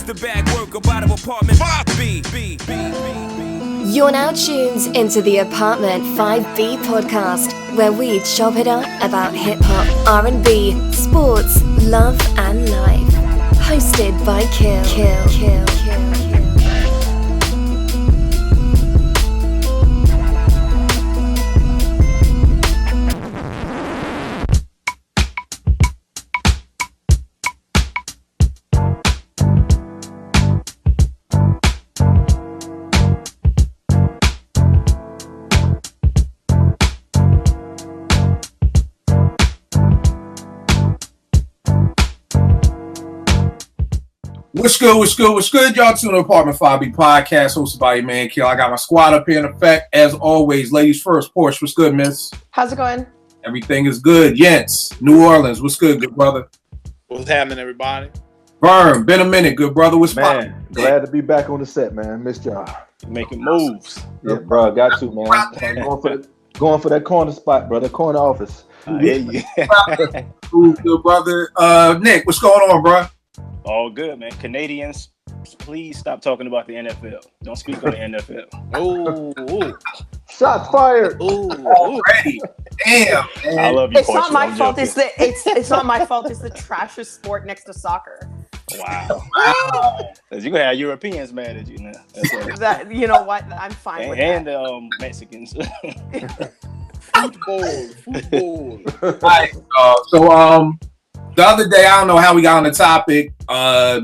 the bag work about of apartment 5B. You're now tuned into the Apartment 5B podcast, where we chop it up about hip-hop, R&B, sports, love and life. Hosted by Kill. What's good? Y'all tune in Apartment 5B podcast hosted by your man Kill. I got my squad up here in effect. As always, ladies first. Porsche, what's good, miss? How's it going? Everything is good. Jens, New Orleans, what's good brother? What's happening, everybody? Vern, been a minute, good brother. What's poppin'? Man, glad to be back on the set, man. Missed y'all. Making moves. Yeah, bro, got to, man. Going for that corner spot, brother. Corner office. Yeah. Good brother. Nick, what's going on, bro? All good, man. Canadians, please stop talking about the NFL. Don't speak on the NFL. Ooh. Shots fired. Already. Damn, man. I love you. It's not my fault. It's not my fault. It's the trashiest sport next to soccer. Wow. You gonna have Europeans mad at you now. That, you know what? I'm fine with and that. Mexicans. Football. All right, so the other day, I don't know how we got on the topic.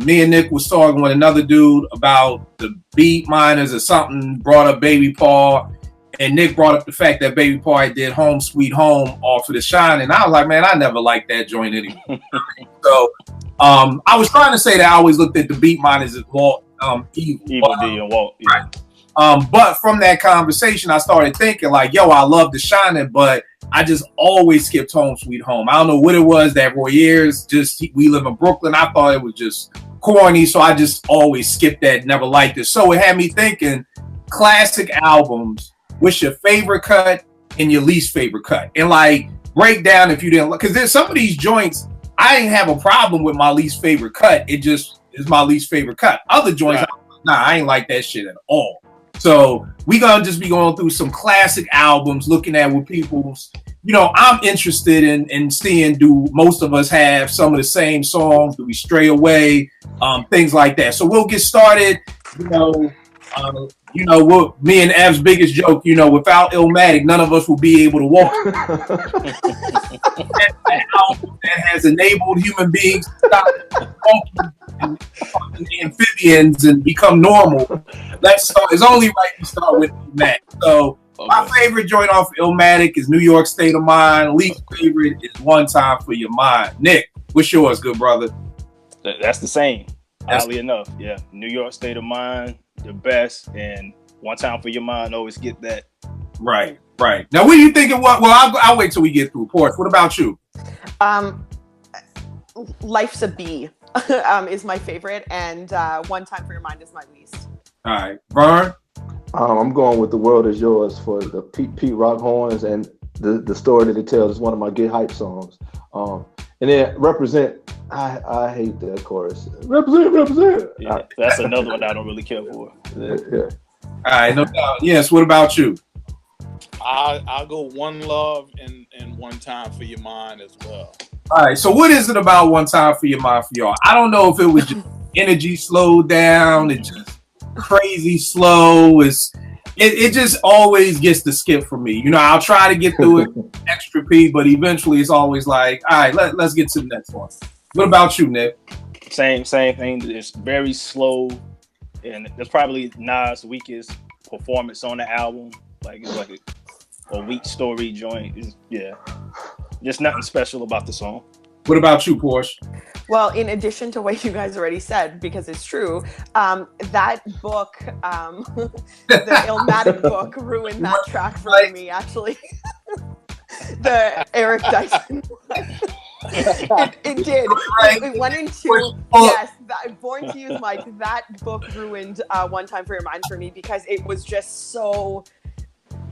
Me and Nick was talking with another dude about the beat miners or something, brought up Baby Paul, and Nick brought up the fact that Baby Paul did Home Sweet Home off of The Shine, and I was like, man, I never liked that joint anymore. So I was trying to say that I always looked at the beat miners as Walt, Evil D and Walt. Yeah. Right. But from that conversation, I started thinking like, yo, I love The Shining, but I just always skipped Home Sweet Home. I don't know what it was that for years, just we live in Brooklyn. I thought it was just corny, so I just always skipped that, never liked it. So it had me thinking, classic albums, what's your favorite cut and your least favorite cut? And like, break down if you didn't, because there's some of these joints, I didn't have a problem with my least favorite cut. It just is my least favorite cut. Other joints, I ain't like that shit at all. So we gonna just be going through some classic albums, looking at what people's, I'm interested in seeing, do most of us have some of the same songs? Do we stray away? Things like that. So we'll get started. What me and Ev's biggest joke, without Illmatic, none of us will be able to walk. That album that has enabled human beings to stop walking and amphibians and become normal. Let's start. It's only right to start with Illmatic. So my favorite joint off Illmatic is New York State of Mind. Least favorite is One Time for Your Mind. Nick, what's yours, good brother? That's the same. Oddly enough, yeah. New York State of Mind, the best, and One Time for Your Mind. Always get that. Right. Now, what do you think of what? Well, I'll wait till we get through. Porsche, what about you? Life's a Bee is my favorite, and One Time for Your Mind is my least. All right, Vern. I'm going with The World Is Yours for the Pete Rock horns and the story that it tells is one of my get hype songs. And then Represent. I hate that chorus. Represent. Yeah, that's another one I don't really care for. Yeah. All right, no doubt. Yes, what about you? I'll go One Love and One Time for Your Mind as well. All right, so what is it about One Time for Your Mind for y'all? I don't know if it was just energy slowed down, it's just crazy slow. It just always gets the skip for me. I'll try to get through it extra P, but eventually it's always like, all right, let's get to the next one. What about you, Nick? Same thing. It's very slow, and it's probably Nas' weakest performance on the album. Like it's like a weak story joint. Just nothing special about the song. What about you, Porsche? Well, in addition to what you guys already said, because it's true, that book, the Illmatic book, ruined that track for me, actually. The Eric Dyson one. It did. It went into, Born to Use Mike, that book ruined One Time for Your Mind for me because it was just so,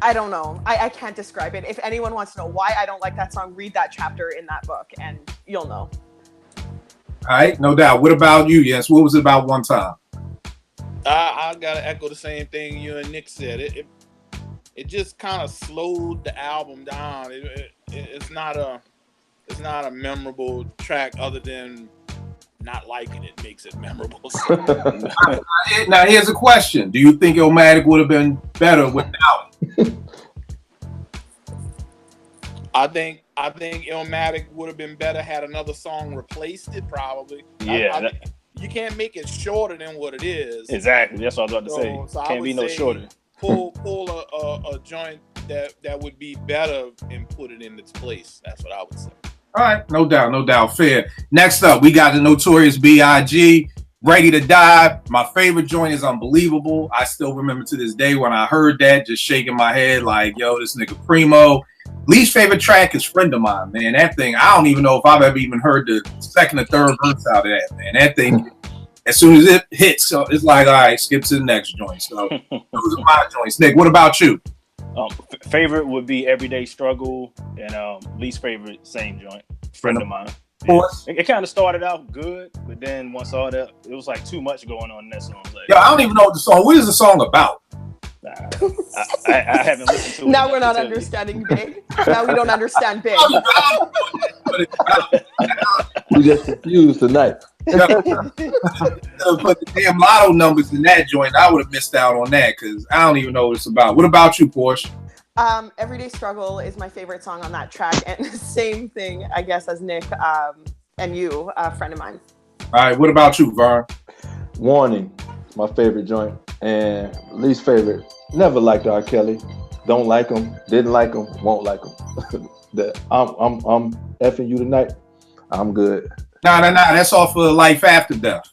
I don't know. I can't describe it. If anyone wants to know why I don't like that song, read that chapter in that book and you'll know. All right, no doubt. What about you, Yes? What was it about one time? I gotta echo the same thing you and Nick said. It just kind of slowed the album down. It's not a memorable track other than not liking it makes it memorable. Now here's a question: do you think Illmatic would have been better without it? I think Illmatic would have been better had another song replaced it. Probably. Yeah. You can't make it shorter than what it is. Exactly. That's what I was about to say. So Can't be no shorter. Pull a joint that would be better and put it in its place. That's what I would say. All right, no doubt, fair. Next up, we got the Notorious B.I.G. Ready to Die. My favorite joint is Unbelievable. I still remember to this day when I heard that, just shaking my head like, yo, this nigga primo. Least favorite track is Friend of Mine, man. That thing, I don't even know if I've ever even heard the second or third verse out of that, man. That thing, as soon as it hits, so it's like, all right, skip to the next joint. So those are my joints. Nick, what about you? Favorite would be Everyday Struggle, and least favorite, same joint, Friend of Mine. Yeah. It kind of started out good, but then once all that, it was like too much going on in that song. Like, Yo, I don't even know what the song. What is the song about? I haven't listened to it. Now we're not understanding Big. Now we don't understand Big. We just confused tonight. Put the damn lotto numbers in that joint. I would have missed out on that because I don't even know what it's about. What about you, Porsche? Everyday Struggle is my favorite song on that track, and same thing, I guess, as Nick and you, a friend of mine. All right, what about you, Vern? Warning, my favorite joint, and least favorite. Never liked R. Kelly. Don't like him. Didn't like him. Won't like him. I'm effing you tonight. I'm good. Nah. That's off of Life After Death.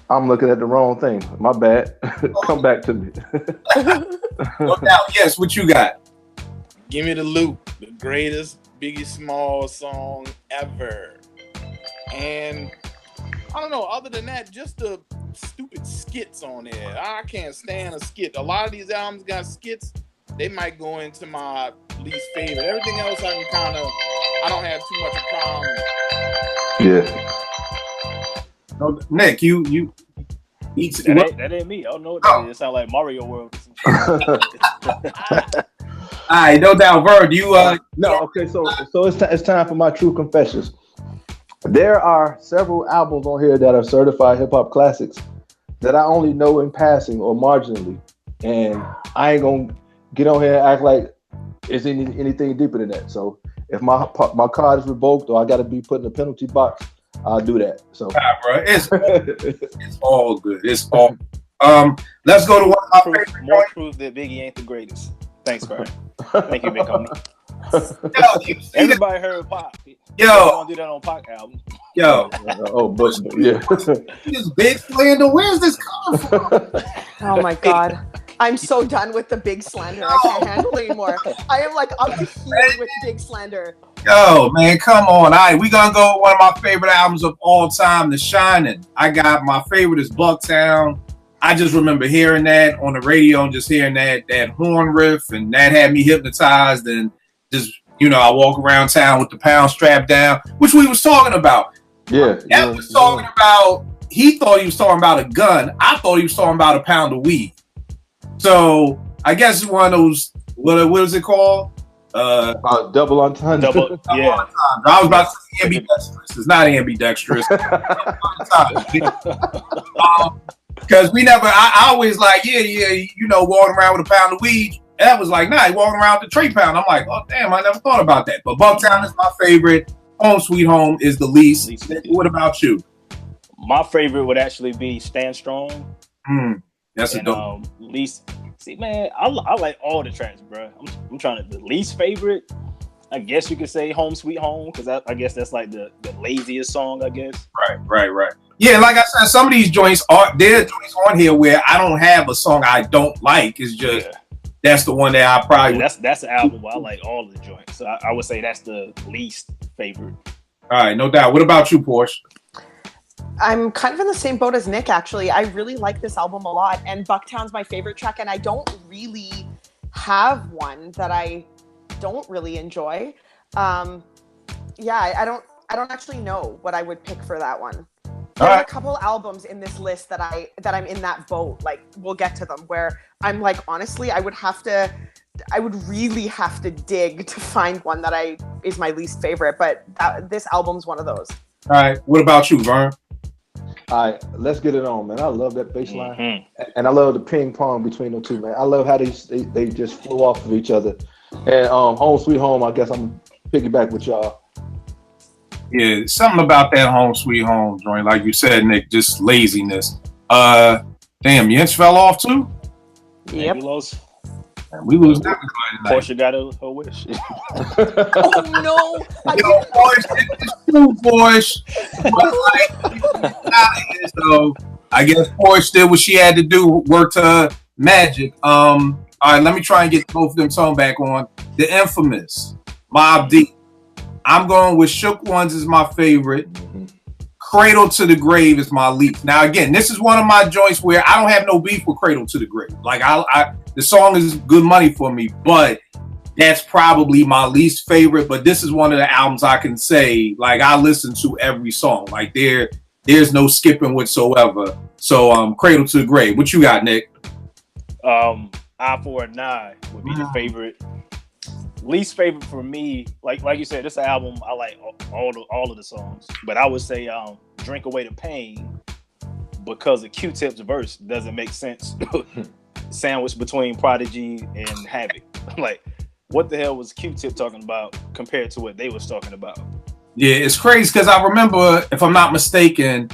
I'm looking at the wrong thing. My bad. Come back to me. No doubt. Yes, what you got? Give Me the Loop, the greatest Biggie Smalls song ever. And I don't know, other than that, just the stupid skits on there. I can't stand a skit. A lot of these albums got skits. They might go into my least favorite. Everything else I don't have too much of a problem. Yeah. No, Nick, you that ain't me. I don't know what that is. It sounds like Mario World. All right, no doubt, Vern. You No, okay, so it's time for my true confessions. There are several albums on here that are certified hip hop classics that I only know in passing or marginally, and I ain't gonna get on here and act like it's anything deeper than that. So if my card is revoked or I got to be put in a penalty box, I'll do that. So bro, it's all good. It's all. Let's go to one of my favorite more proof that Biggie ain't the greatest. Thanks, bro. Thank you, Big Homie. Everybody heard Pac. Yo, don't do that on Pac album. Yo, but yeah. This big slander. Where's this coming from? Oh my God. I'm so done with the big slander. I can't handle it anymore. I am like up to here with big slander. Yo, man, come on. All right, we gonna go with one of my favorite albums of all time, The Shining. I got my favorite is Bucktown. I just remember hearing that on the radio and just hearing that horn riff, and that had me hypnotized. And just, I walk around town with the pound strapped down, which we was talking about. Yeah. That was talking about, he thought he was talking about a gun. I thought he was talking about a pound of weed. So I guess it's one of those, what is it called? Double entendre. Double, yeah. I was about to say ambidextrous. It's not ambidextrous. Because we never, I always like, walking around with a pound of weed. That was like, nah, he walking around with a tray pound. I'm like, oh, damn, I never thought about that. But Bucktown is my favorite. Home Sweet Home is the least. What about you? My favorite would actually be Stand Strong. That's a dope. Least, see, man, I like all the tracks, bro. I'm trying to, the least favorite, I guess you could say Home Sweet Home, because I guess that's like the laziest song, I guess. Right. Yeah, like I said, some of these joints there are joints on here where I don't have a song I don't like. It's just that's the one that I probably that's the album where I like all of the joints. So I would say that's the least favorite. All right, no doubt. What about you, Porsche? I'm kind of in the same boat as Nick, actually. I really like this album a lot, and Bucktown's my favorite track, and I don't really have one that I don't really enjoy. I I don't actually know what I would pick for that one. All There's right. a couple albums in this list that I'm in that boat. Like, we'll get to them, where I'm like, honestly, I would really have to dig to find one that is my least favorite. But this album's one of those. All right. What about you, Vern? All right, let's get it on, man. I love that bass line, Mm-hmm. and I love the ping pong between the two, man. I love how they just flow off of each other. And Home Sweet Home, I guess I'm piggyback with y'all. Yeah, something about that Home Sweet Home joint, like you said, Nick, just laziness. Damn, Yinch fell off too? Yep. We lost. Man, we lose that tonight. Portia got her wish. Oh no! Yo, boys, it's true, boys. But like, out of here, so I guess Porsche did what she had to do, work to her magic. All right, let me try and get both of them songs back on. The infamous Mobb Deep. I'm going with Shook Ones is my favorite. Cradle to the Grave is my least. Now, again, this is one of my joints where I don't have no beef with Cradle to the Grave. Like, the song is good money for me, but that's probably my least favorite. But this is one of the albums I can say, like, I listen to every song. Like, there's no skipping whatsoever. So, Cradle to the Grave. What you got, Nick? Eye for an Eye would be the favorite. Least favorite for me, like you said, this album I like all of the songs, but I would say Drink Away the Pain, because the Q-Tip's verse doesn't make sense. Sandwiched between Prodigy and Havoc. Like, what the hell was Q-Tip talking about compared to what they was talking about? Yeah, it's crazy because I remember, if I'm not mistaken,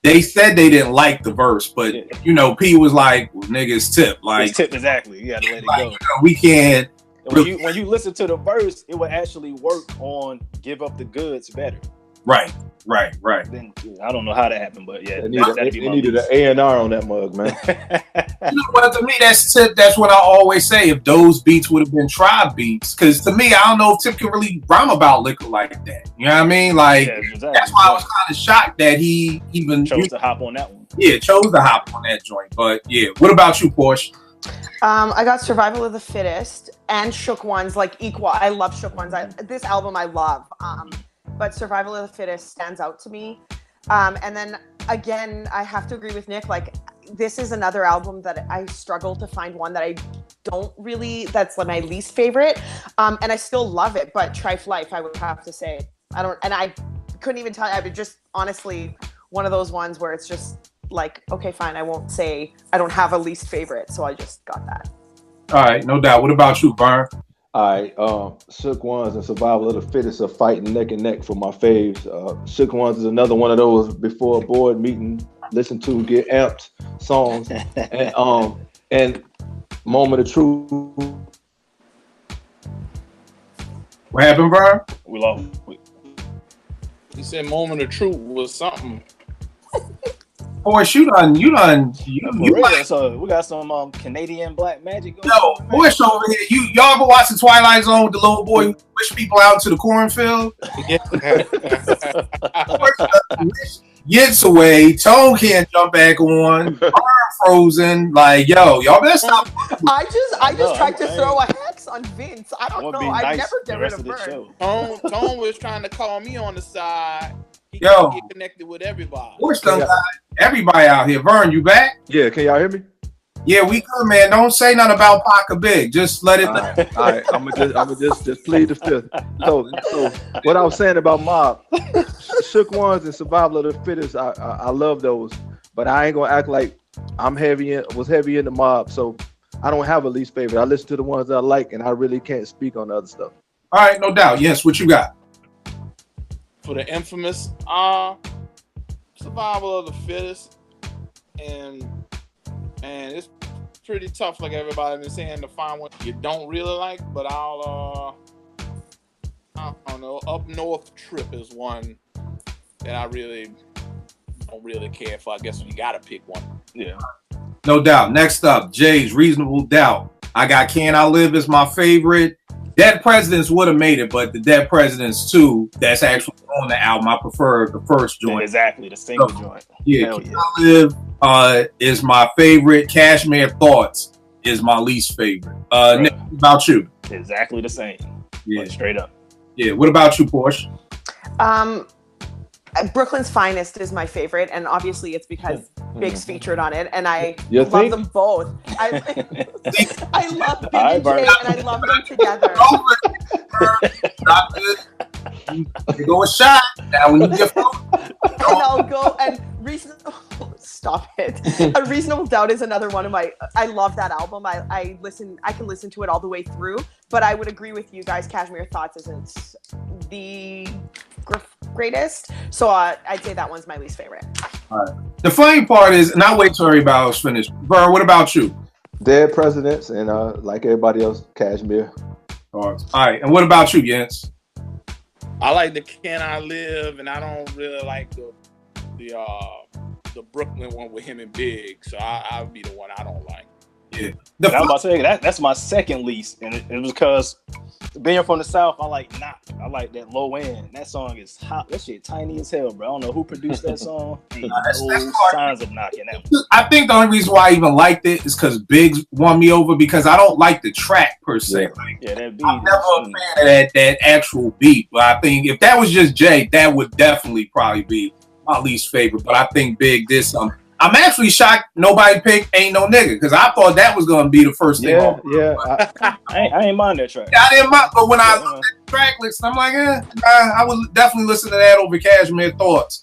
they said they didn't like the verse, but you know, P was like, well, "Niggas tip, like It's Tip, exactly. You gotta let it like, go. you know, we can't." When you listen to the verse, it would actually work on Give Up the Goods better. Right. Then I don't know how that happened, but yeah, They needed an A&R on that mug, man. You know what? To me, that's what I always say. If those beats would have been Tribe beats, because to me, I don't know if Tip can really rhyme about liquor like that. You know what I mean? Like, exactly. that's why I was kind of shocked that he even chose to hop on that one. Yeah, chose to hop on that joint. But yeah, what about you, Porsche? I got Survival of the Fittest and Shook Ones, like equal. I love Shook Ones. This album I love. But Survival of the Fittest stands out to me. And then again, I have to agree with Nick. Like, this is another album that I struggle to find one that I don't really, that's my least favorite. And I still love it, but Trife Life, I would have to say. I couldn't even tell you. I would just honestly, one of those ones where it's just like, okay, fine. I won't say I don't have a least favorite. So I just got that. All right, no doubt. What about you, Vern? All right, Shook Ones and Survival of the Fittest are fighting neck and neck for my faves. Shook Ones is another one of those before a board meeting, listen to, get amped songs. And Moment of Truth. What happened, Vern? We lost. He said Moment of Truth was something. Porsche, you like, So we got some Canadian black magic going yo, on. Porsche over here. Y'all ever watch the Twilight Zone with the little boy who pushed people out to the cornfield? Gets away, Tone can't jump back on, arm frozen. Like, yo, y'all better stop. I just tried to throw a hex on Vince. I don't know. I'd never get rid of Vern. Tone was trying to call me on the side. He Yo. can't get connected with everybody. Porsche done got everybody out here. Vern, you back? Yeah, can y'all hear me? Yeah, we good, man. Don't say nothing about Paca Big. Just let it. All right. I'm gonna just plead the fifth. So what I was saying about Mob, Shook Ones and Survival of the Fittest, I love those, but I ain't gonna act like was heavy in the Mob. So I don't have a least favorite. I listen to the ones that I like, and I really can't speak on the other stuff. All right, no doubt. Yes, what you got? For the infamous Survival of the Fittest, and it's pretty tough, like everybody been saying, to find one you don't really like. But I don't know. Up North Trip is one that I really don't really care for. I guess you gotta pick one. Yeah. No doubt. Next up, Jay's Reasonable Doubt. I got Can I Live as my favorite. Dead Presidents would have made it, but the Dead Presidents 2, that's actually on the album. I prefer the first joint. Exactly, the single joint. Yeah, Hell Can I Live is my favorite. Cashmere Thoughts is my least favorite. Nick, what about you? Exactly the same. Yeah. Like, straight up. Yeah, what about you, Porsche? Brooklyn's Finest is my favorite, and obviously it's because Big's featured on it, and I You love think? them both. I love Big All right, and Jay, Vern. and I love them together. Stop it. You go a shot. Now when you get And I'll go and reasonable. Stop it. A Reasonable Doubt is another one of my. I love that album. I can listen to it all the way through. But I would agree with you guys. Cashmere Thoughts isn't the greatest, so I'd say that one's my least favorite. All right. The funny part is, and I'll wait till everybody's finished. Vern, what about you? Dead Presidents and like everybody else, Cashmere. All right. And what about you, Jens? I like the Can I Live, and I don't really like the Brooklyn one with him and Big. So I'll be the one I don't like. Yeah. I'm about to say that's my second least, and it was because being from the South, I like knock. I like that low end. That song is hot. That shit tiny as hell, bro. I don't know who produced that song. Ain't no signs of knocking that one. I think the only reason why I even liked it is because Biggs won me over, because I don't like the track per se. Like, Yeah, that beat. I'm never a fan of that actual beat. But I think if that was just Jay, that would definitely probably be my least favorite. But I think Big did something. I'm actually shocked nobody picked Ain't No Nigga, because I thought that was going to be the first thing. I ain't mind that track. I didn't mind, but when I looked at the track list, I'm like, I would definitely listen to that over Cashmere Thoughts.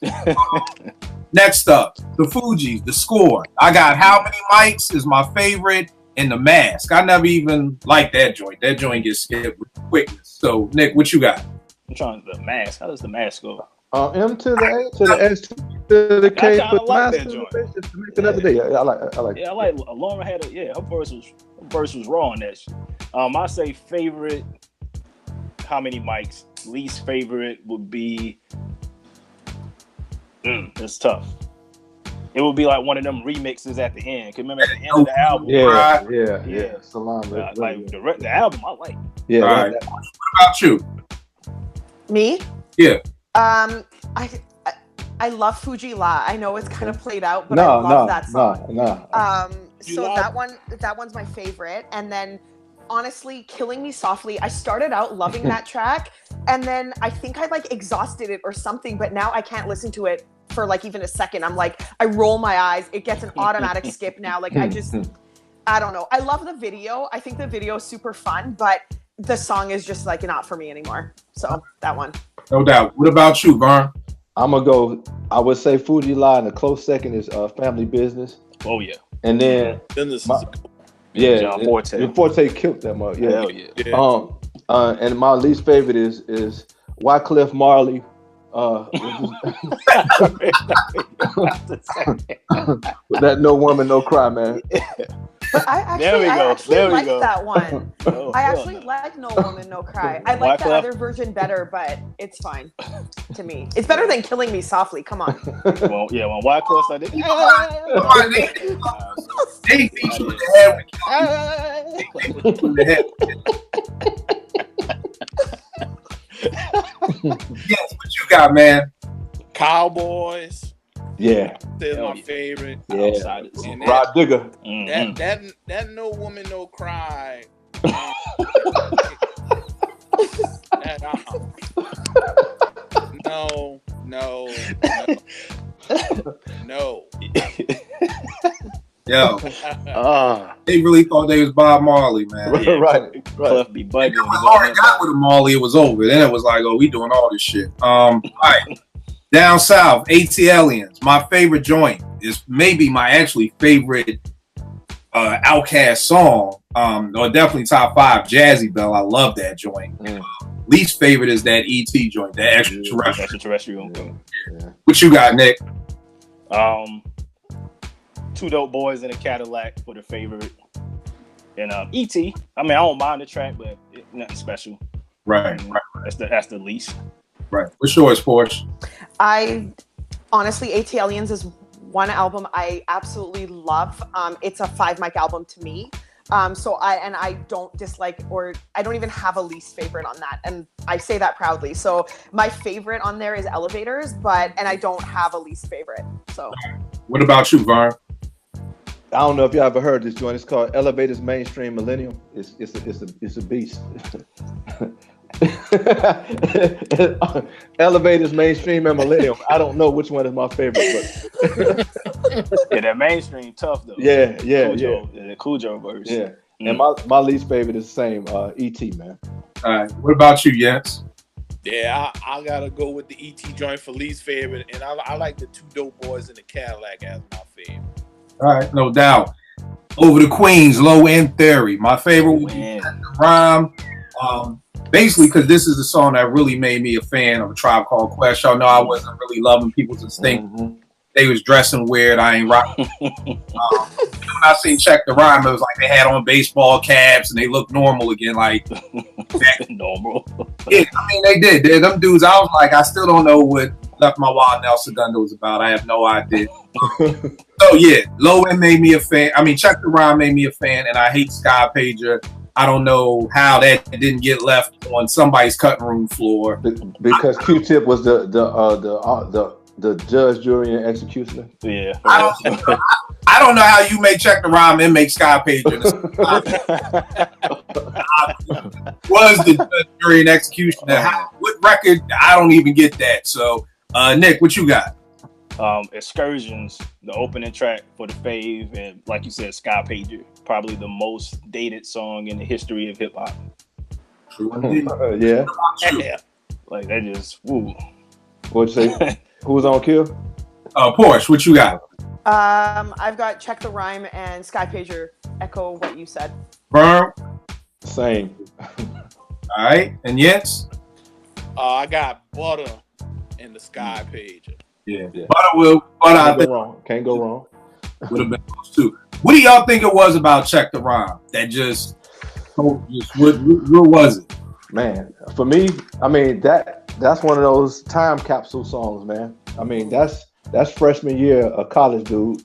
Next up, the Fugees, The Score. I got How Many Mics is my favorite, and The Mask. I never even liked that joint. That joint gets skipped with quickness. So, Nick, what you got? I'm trying The Mask. How does The Mask go? M to the A to the S to the K. I kinda like that joint. Just to make it other day. I like. Yeah, I like Lauren had her verse was raw on that shit. I say favorite, How Many Mics. Least favorite would be it's tough. It would be like one of them remixes at the end. Cause remember at the end of the album, Yeah. Salami. like the album, I like. Yeah. All right. What about you? Me? Yeah. I love Fuji La. I know it's kind of played out, but I love that song. So that one's my favorite. And then honestly, Killing Me Softly, I started out loving that track, and then I think I like exhausted it or something, but now I can't listen to it for like even a second. I'm like, I roll my eyes. It gets an automatic skip now. Like I don't know. I love the video. I think the video is super fun, but the song is just like not for me anymore. So that one. No doubt. What about you, Vern? I'm gonna go. I would say Fuji La, and a close second is Family Business. Oh yeah. And then John Forte. Forte killed that mother. Yeah. Hell yeah. And my least favorite is Wycliffe Marley. That No Woman No Cry, man. But I actually like that one. I actually like No Woman No Cry. I like the other version better, but it's fine to me. It's better than Killing Me Softly. Come on. Well, yeah, when Wycliffe I did. They beat you in the head Yes, what you got, man? Cowboys. Yeah. That's my favorite. Yeah. And Rod Digger. That No Woman No Cry. No. Yo, they really thought they was Bob Marley, man. Yeah, right. Cliff be bugging. It was already got with Marley, it was over. Then it was like, oh, we doing all this shit. All right. Down south, ATLians. My favorite joint is maybe my actually favorite Outkast song. Or definitely top 5, Jazzy Bell. I love that joint. Least favorite is that ET joint, that extraterrestrial. Yeah. What you got, Nick? Two Dope Boys in a Cadillac for the favorite. And E.T. I mean, I don't mind the track, but nothing special. Right. That's the least. Right. What's yours, Porsche? I honestly, ATLians is one album I absolutely love. It's a 5 mic album to me. So I don't dislike, or I don't even have a least favorite on that. And I say that proudly. So my favorite on there is Elevators, and I don't have a least favorite. So what about you, Vern? I don't know if y'all ever heard this joint. It's called Elevators Mainstream Millennium. It's a beast. Elevators, mainstream, and millennium. I don't know which one is my favorite, but Yeah, that mainstream tough though. yeah. The Cujo verse. Yeah. And my least favorite is the same, E.T., man. All right. What about you, Jens? Yeah, I gotta go with the ET joint for least favorite, and I like the Two Dope Boys in the Cadillac as my favorite. All right, no doubt. Over the Queens, Low End Theory. My favorite would be the Rhyme. Basically, because this is the song that really made me a fan of A Tribe Called Quest. Y'all know I wasn't really loving people to think they was dressing weird. I ain't rocking. When I seen Check the Rhyme, it was like they had on baseball caps and they looked normal again. Like normal. Yeah, I mean they did. Them dudes. I was like, I still don't know what Left My Wild Nell Segundo was about. I have no idea. So yeah, Low End made me a fan. I mean, Check the Rhyme made me a fan, and I hate Sky Pager. I don't know how that didn't get left on somebody's cutting room floor. Because Q-Tip was the judge, jury, and executioner. Yeah. I don't know how you make Check the Rhyme and make Sky Pager. Was the judge, jury, and executioner? What record? I don't even get that. So, Nick, what you got? Excursions, the opening track for the fave, and like you said, Sky Pager, probably the most dated song in the history of hip hop. Yeah. Like that just woo. What'd you say? Who's on kill? Porsche, what you got? I've got Check the Rhyme and Sky Pager. Echo what you said. Firm. Same. All right, and yes. I got Butter and the Sky Pager. Yeah. Butter I think can't go wrong. Would have been those two. What do y'all think it was about Check the Rhyme that just what was it? Man, for me, I mean that's one of those time capsule songs, man. I mean that's freshman year of college, dude.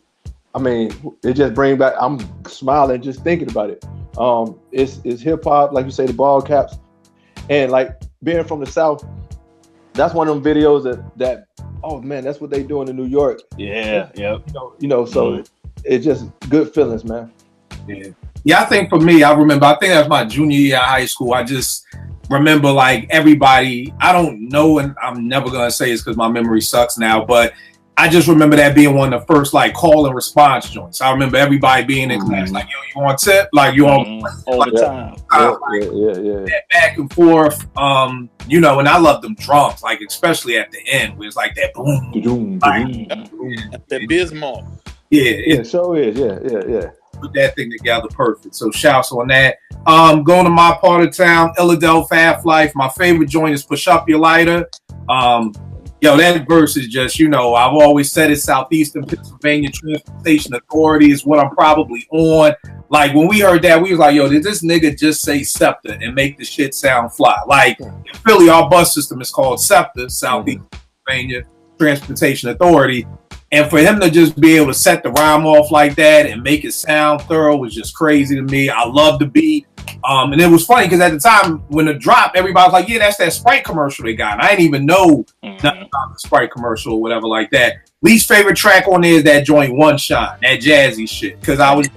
I mean, it just brings back. I'm smiling just thinking about it. It's hip hop, like you say, the ball caps, and like being from the South. That's one of them videos that oh man, that's what they doing in New York. Yeah, yep. You know, so it's just good feelings, man. Yeah. I think for me, I think that was my junior year of high school. I just remember like everybody. I don't know, and I'm never gonna say it's because my memory sucks now, but I just remember that being one of the first like call and response joints. I remember everybody being in class like, yo, you want tip? Like you on all the time. That back and forth. You know, and I love them drums, like especially at the end, where it's like that boom, The Bismarck. Yeah, so is. Yeah. Put that thing together perfect. So shouts on that. Going to my part of town, Philadelphia Half Life. My favorite joint is Push Up Your Lighter. Yo, that verse is just, you know, I've always said it, Southeastern Pennsylvania Transportation Authority is what I'm probably on. Like, when we heard that, we was like, yo, did this nigga just say SEPTA and make the shit sound fly? Like, in Philly, our bus system is called SEPTA, Southeastern Pennsylvania Transportation Authority. And for him to just be able to set the rhyme off like that and make it sound thorough was just crazy to me. I love the beat. And it was funny because at the time when it dropped, everybody was like, yeah, that's that Sprite commercial they got. And I didn't even know nothing about the Sprite commercial or whatever like that. Least favorite track on there is that joint One Shine, that jazzy shit. Because I was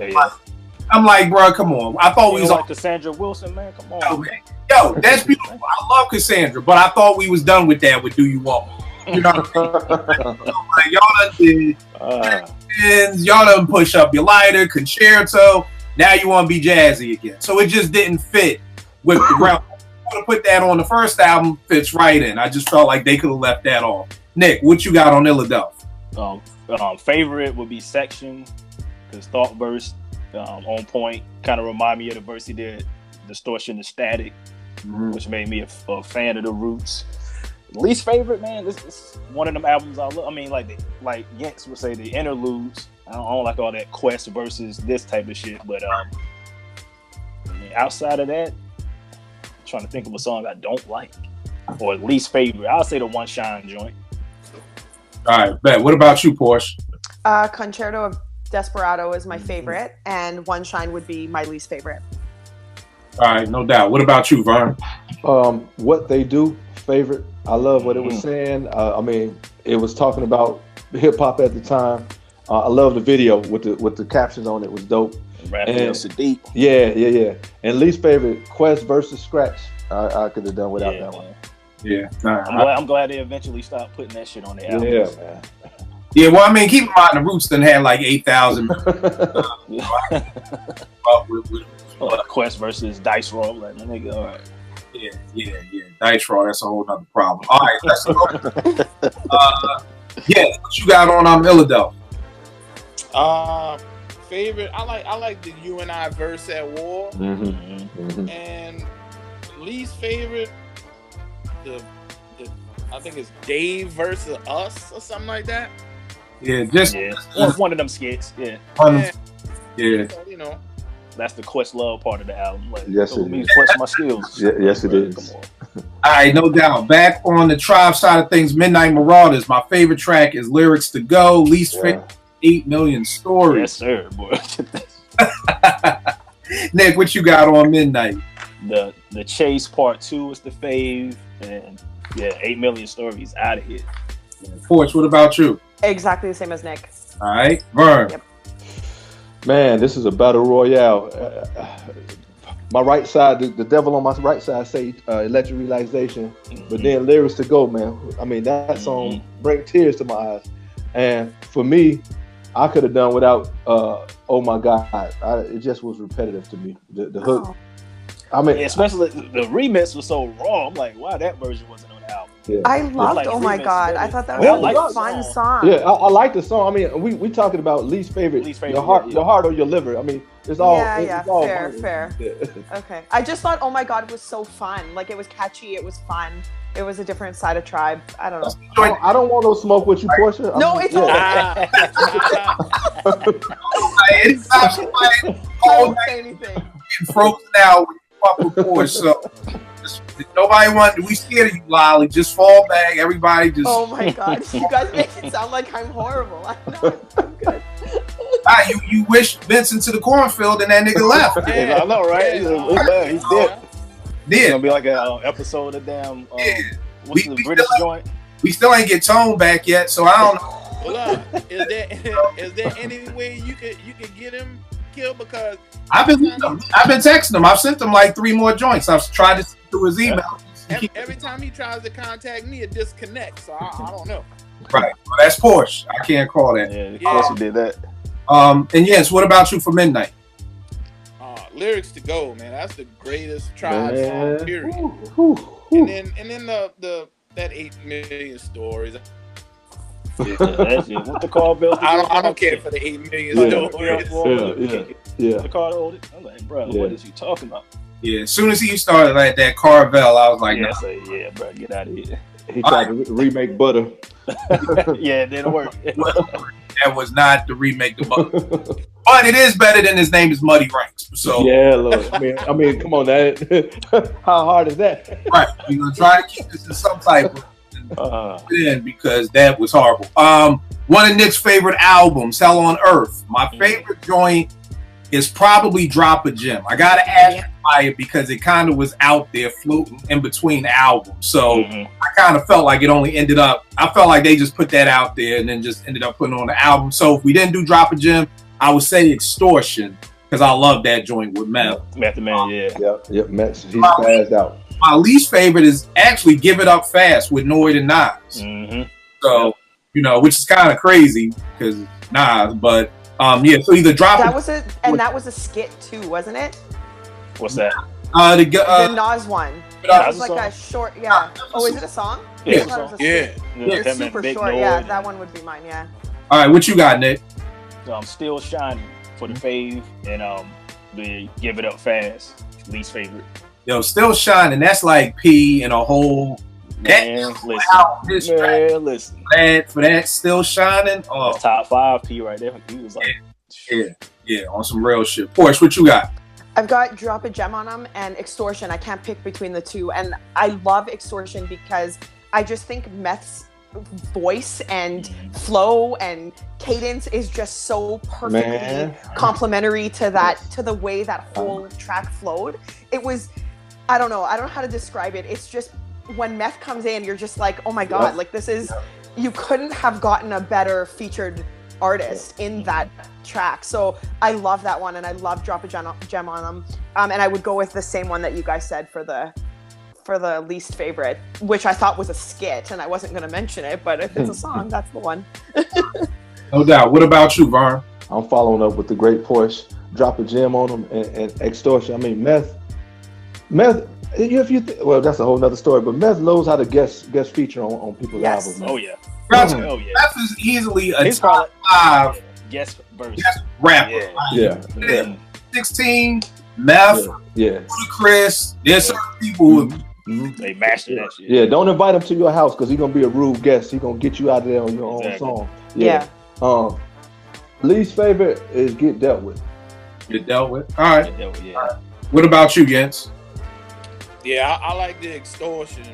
I'm like, bro, come on. I thought we was like Cassandra Wilson, man. Come on. Yo, that's beautiful. I love Cassandra, but I thought we was done with that with Do You Want Me? You know what I mean? Like, y'all done did y'all done Push Up Your Lighter, Concerto. Now you want to be jazzy again. So it just didn't fit with the ground. To put that on the first album fits right in. I just felt like they could have left that off. Nick, what you got on Philadelphia? Favorite would be Section, because Thought verse on point, kind of remind me of the verse he did, Distortion to Static, which made me a fan of the Roots. Least favorite, man, this is one of them albums I love. I mean, like Yanks would say, the interludes. I don't like all that Quest versus this type of shit, but I mean, outside of that, I'm trying to think of a song I don't like or least favorite. I'll say the One Shine joint. All right, bet. What about you, Porsche? Concerto of Desperado is my favorite, and One Shine would be my least favorite. All right, no doubt. What about you, Vern? What They Do, favorite. I love what it was saying. I mean, it was talking about hip hop at the time. I love the video with the captions on it. It was dope. Raphael Sadiq. Yeah. And least favorite, Quest versus Scratch. I could have done without that one. Man. Yeah, I'm glad they eventually stopped putting that shit on the album. Yeah, man. yeah. Well, I mean, keep in mind the Roots done had like 8,000. Quest versus Dice Roll, like my nigga. All right. Yeah. Dice Raw, that's a whole nother problem. All right, let's go. Yeah, what you got on Illidale? Favorite, I like the You and I verse at war. And least favorite, the I think it's Dave versus Us or something like that. Yeah, one of them skits. Yeah. Yeah. So, you know, that's the Questlove part of the album. Like, Yes, it me is. flex my skills. Yes, it is. Come on. All right, no doubt. Back on the Tribe side of things, Midnight Marauders. My favorite track is Lyrics to Go. Least favorite, 8 Million Stories. Yes, sir, boy. Nick, what you got on Midnight? The Chase Part 2 is the fave, and 8 Million Stories out of here. Porch, what about you? Exactly the same as Nick. All right, Vern. Yep. Man, this is a battle royale. My right side, the devil on my right side say Electric Relaxation, but then Lyrics to Go, man. I mean, that song bring tears to my eyes. And for me, I could have done without Oh My God. It just was repetitive to me. The hook. Oh. I mean, especially the remix was so raw. I'm like, wow, that version wasn't on the album. Yeah. I loved like Oh My remix, God. baby. I thought that Yeah, I was like a the fun song. song. Yeah, I like the song. I mean, we talking about least favorite, your heart or your liver. I mean, it's all. Yeah, it's all fair. Yeah. Okay. I just thought Oh My God was so fun. Like, it was catchy. It was fun. It was a different side of Tribe. I don't know. I don't want no smoke with you, Portia. No, it's okay. Anytime somebody I all won't night say anything. getting frozen out when you fuck with Porch, so if nobody wanted, we scared of you, Lolly. Just fall back. Everybody just. Oh my God. You guys make it sound like I'm horrible. I know. I'm good. You wish Vincent to the cornfield and that nigga left. Yeah, I know, right? He's dead. It's Yeah. gonna be like an episode of damn. What's the We British still- joint? We still ain't get Tone back yet, so I don't know. Hold on. Is there any way you could get him killed? Because I've been texting him. I've sent him like 3 more joints. I've tried to see through his email. every time he tries to contact me, it disconnects. So I don't know. Right. Well, that's Porsche. I can't call that. Yeah, of Yeah. course he did that. And yes, what about you for Midnight? Lyrics to Go, man. That's the greatest Tribe Man. song, period. Whew. And then the that 8 Million Stories. Yeah, that's it. What the call bell? I don't care for the 8 million stories. Yeah. The car owed it. I'm like, bro, what is he talking about? Yeah, as soon as he started like that Carvel, I was like, Yeah, nah. I say, yeah, bro, get out of here. He tried to remake Butter. Yeah, it didn't work. That was not the remake the book. But it is better than His Name is Muddy Ranks. So Yeah, look. I mean, come on, that. How hard is that? right, we're gonna try to keep this in some type of because that was horrible. One of Nick's favorite albums, Hell on Earth. My favorite joint is probably Drop a Gem. I gotta ask by it because it kind of was out there floating in between albums. So I kind of felt like it only ended up. I felt like they just put that out there and then just ended up putting it on the album. So if we didn't do Drop a Gem, I would say Extortion because I love that joint with Meth. Method Man, yeah. Yep, Max. He's spazzed out. My least favorite is actually Give It Up Fast with Noid and Nas. So, which is kind of crazy because Nas, but so either drop That was a skit too, wasn't it? What's that? The Nas one. It Nas was like a short, yeah. Oh, is it a song? Yeah, I thought it was a skit. Yeah. It's super short, yeah. That one would be mine, yeah. All right, what you got, Nick? So I'm still shining for the fave and the Give It Up Fast, least favorite. Yo, Still Shining. That's like P in a whole. Man, listen. For that Still Shining. Oh, that's top 5 P right there. He was like, yeah, on some real shit. Porsche, what you got? I've got Drop a Gem on them and Extortion. I can't pick between the two. And I love Extortion because I just think Meth's voice and flow and cadence is just so perfectly complementary to the way that whole track flowed. It was, I don't know how to describe it. It's just when Meth comes in, you're just like, oh my God, like this is, you couldn't have gotten a better featured artist in that track. So I love that one and I love Drop a Gem on them. And I would go with the same one that you guys said for the for the least favorite, which I thought was a skit, and I wasn't going to mention it, but if it's a song, that's the one. No doubt. What about you, Vern? I'm following up with the great Porsche. Drop a gem on them and extortion. I mean, meth. If you well, that's a whole nother story. But meth knows how to guest feature on people's Yes. albums. Man. Oh yeah. Oh, yeah. Meth is easily a He's top probably- 5 Guest verse. guest rapper. Yeah. Yeah. 16, Meth, Yeah. Chris. There's certain people who They mastered that shit. Yeah. Don't invite him to your house because he's gonna be a rude guest. He's gonna get you out of there on your own Exactly. song. Yeah. Least favorite is Get Dealt With. get dealt with. All right. Yeah. What about you, Jens? Yeah, I like the extortion,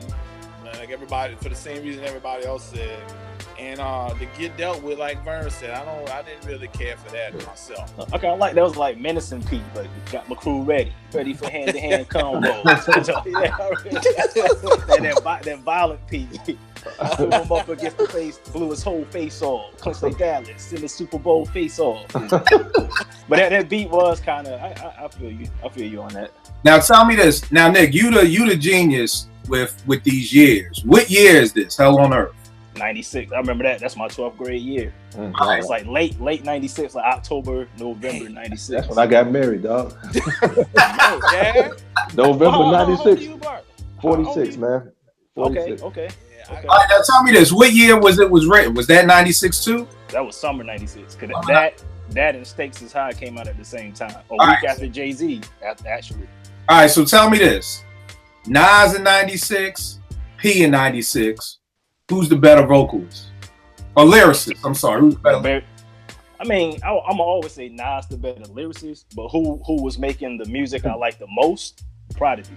like everybody, for the same reason everybody else said. And to get dealt with, like Vern said, I didn't really care for that myself. Okay, I like that was like menacing Pete, but got my crew ready for hand to hand combo. that violent Pete. I threw him up against the face, blew his whole face off, clinched the Dallas in the Super Bowl face off. But that beat was kind of, I feel you on that. Now tell me this. Now, Nick, you the genius with these years. What year is this? Hell on Earth. 96. I remember that. That's my 12th grade year. Mm-hmm. It's like late 96, like October, November 96. That's when I got married, dog. Yeah. November How old are 96. you, Bart? 46, man. 46. Okay. All right, now tell me this. What year was written? Was that 96 too? That was summer 96. Cause that and Stakes is High came out at the same time. A week after Jay-Z, actually. All right, so tell me this. Nas in 96, P in 96. Who's the better vocalist? Or lyricist, I'm sorry. Who's better? I mean, I'm always say Nas the better lyricist, but who was making the music I like the most? Prodigy.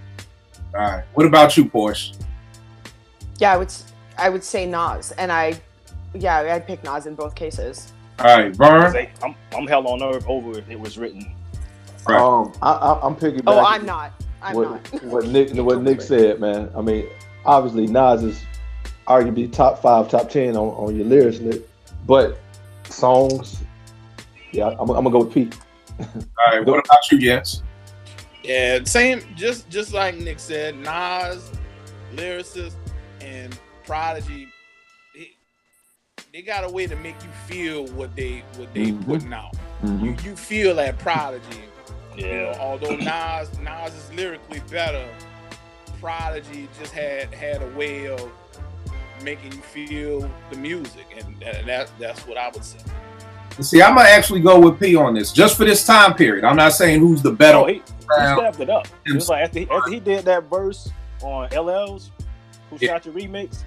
All right. What about you, Porsche? Yeah, I would say Nas, and I'd pick Nas in both cases. All right, Vern. I'm hell on earth over it was written. Right. I'm picking. Oh, I'm not. What Nick said, man. I mean, obviously Nas is arguably top 5, top 10 on your lyrics list, but songs, yeah, I'm gonna go with Pete. All right, what about you, Jens? Yeah, same. Just like Nick said, Nas, lyricist, and Prodigy. They got a way to make you feel what they putting out. Mm-hmm. You feel that Prodigy. Yeah. You know, although Nas is lyrically better, Prodigy just had a way of making you feel the music, and that's what I would say. See, I'm gonna actually go with P on this, just for this time period. I'm not saying who's the better. Oh, he stepped it up. It was like after he did that verse on LL's Who Shot Your Remix.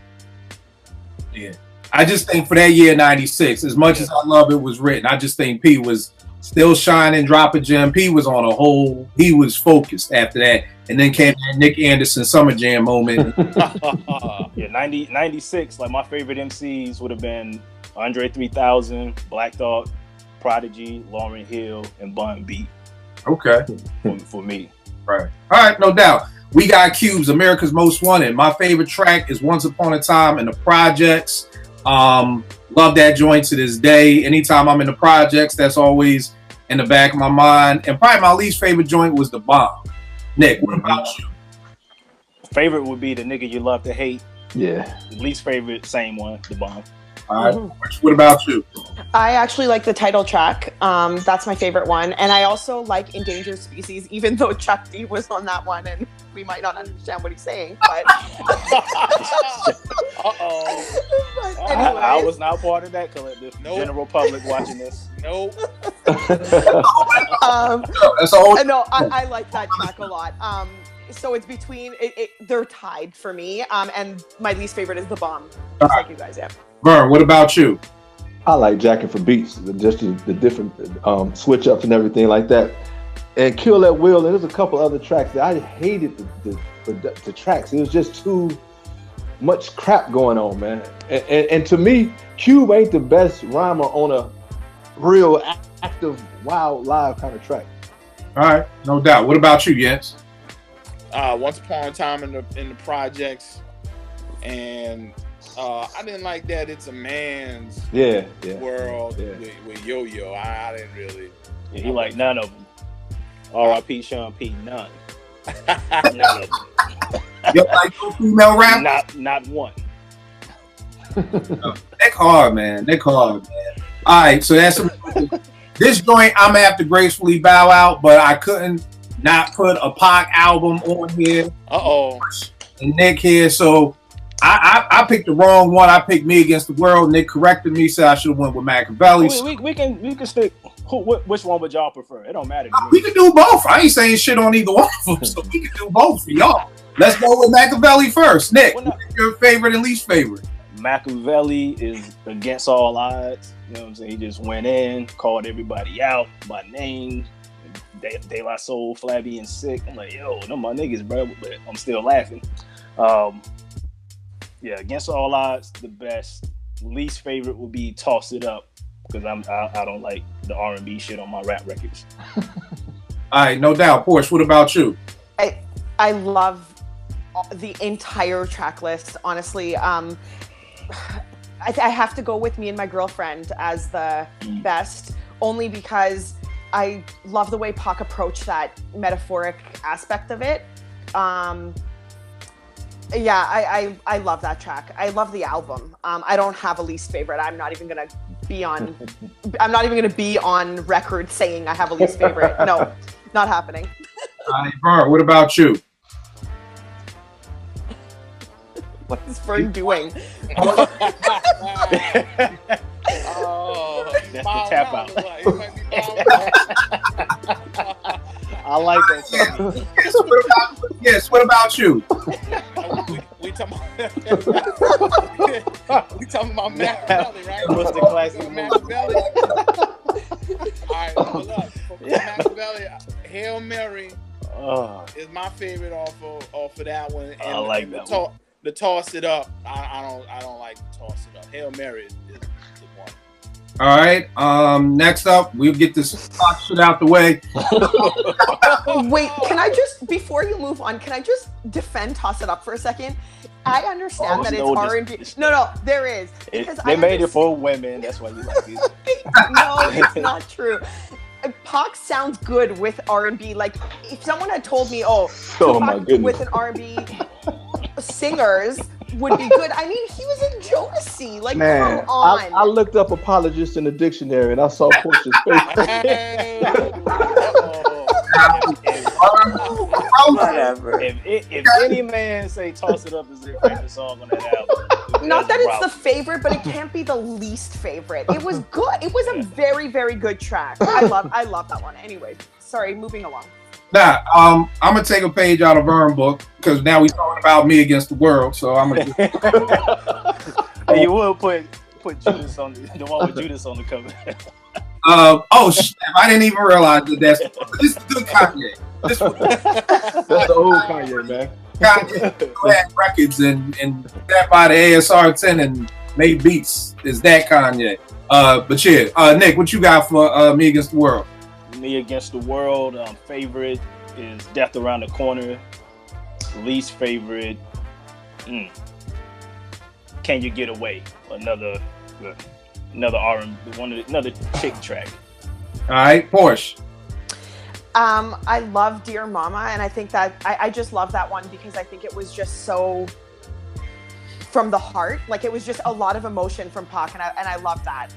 Yeah. I just think for that year 96, as much as I love it was written, I just think P was still shining, drop a gem. P was on a whole, he was focused after that. And then came that Nick Anderson Summer Jam moment. Yeah, 96, like my favorite MCs would have been Andre 3000, Black Thought, Prodigy, Lauryn Hill, and Bun B. Okay. For me. Right. All right, no doubt. We got Cubes, America's Most Wanted. My favorite track is Once Upon a Time in the Projects. Love that joint to this day. Anytime I'm in the projects, that's always in the back of my mind. And probably my least favorite joint was The Bomb. Nick, what about you? Favorite would be The Nigga You Love to Hate. Yeah. Least favorite, same one, The Bomb. All right. What about you? I actually like the title track. That's my favorite one. And I also like Endangered Species, even though Chuck D was on that one and we might not understand what he's saying. But I was not part of that collective. General public watching this. Nope. That's a whole. No, I like that track a lot. So it's between they're tied for me. And my least favorite is The Bomb. Just like you guys, yeah. Vern, what about you? I like Jacking for Beats, just the different switch ups and everything like that. And Kill at Will, and there's a couple other tracks that I hated the tracks. It was just too much crap going on, man. And to me, Cube ain't the best rhymer on a real active, wild, live kind of track. All right, no doubt. What about you, Jens? Once Upon a Time in the Projects, and I didn't like that It's a Man's world with Yo-Yo. I didn't really. Yeah, he like none of them. R.I.P. Sean P. None. None of them. You like no female rap? Not one. Nick hard, man. All right, so that's this joint. I'm gonna have to gracefully bow out, but I couldn't not put a Pac album on here. And Nick here, so I picked the wrong one. I picked Me Against the World. Nick corrected me, said I should have went with Machiavelli. We can stick. Which one would y'all prefer? It don't matter to me. We can do both. I ain't saying shit on either one of them, so we can do both for y'all. Let's go with Machiavelli first. Nick, what's your favorite and least favorite? Machiavelli is Against All Odds. You know what I'm saying? He just went in, called everybody out by name. De La Soul, Flabby, and Sick. I'm like, yo, no, my niggas, bro. But I'm still laughing. Yeah, Against All Odds, the best. Least favorite would be Toss It Up, because I don't like the R&B shit on my rap records. All right, no doubt. Porsche, what about you? I love the entire track list, honestly. I have to go with Me and My Girlfriend as the best, only because I love the way Pac approached that metaphoric aspect of it. Yeah, I love that track. I love the album. I don't have a least favorite. I'm not even gonna be on record saying I have a least favorite. No, not happening. Vern, what about you? What is Vern doing? That's the tap out. I like that. Yes, what about you? We talking about Machiavelli, right? What's the classic Machiavelli? All right, well, look, for Machiavelli, Hail Mary is my favorite off of that one. And, I like that one. The Toss It Up, I don't like the Toss It Up. Hail Mary is the one. All right. Next up, we'll get this shit out the way. Wait, can I just, before you move on, can I just defend Toss It Up for a second? I understand that it's R&B. No, there is. Because they made it for women. That's why you like it. No, it's not true. Pac sounds good with R&B. Like, if someone had told me, my goodness, with an R&B singers would be good. I mean, he was in Jodeci. Like, man, come on. I looked up apologist in the dictionary and I saw Portia's face. Whatever. If any man say Toss It Up is their favorite song on that album, not that it's the favorite, but it can't be the least favorite. It was good. It was a very, very good track. I love that one. Anyway, sorry, moving along. Nah, I'm gonna take a page out of Vern's book because now we're talking about Me Against the World. So I'm gonna. You will put Judas on the one with Judas on the cover. I didn't even realize that. This is good Kanye. That's the old Kanye, man. Kanye had records and that by the ASR 10 and made beats. Is that Kanye? But yeah, Nick, what you got for Me Against the World? Me Against the World. Favorite is Death Around the Corner. Least favorite, Can You Get Away? Another another chick track. All right, Porsche. I love Dear Mama, and I think that I just love that one because I think it was just so from the heart. Like, it was just a lot of emotion from Pac, and I love that.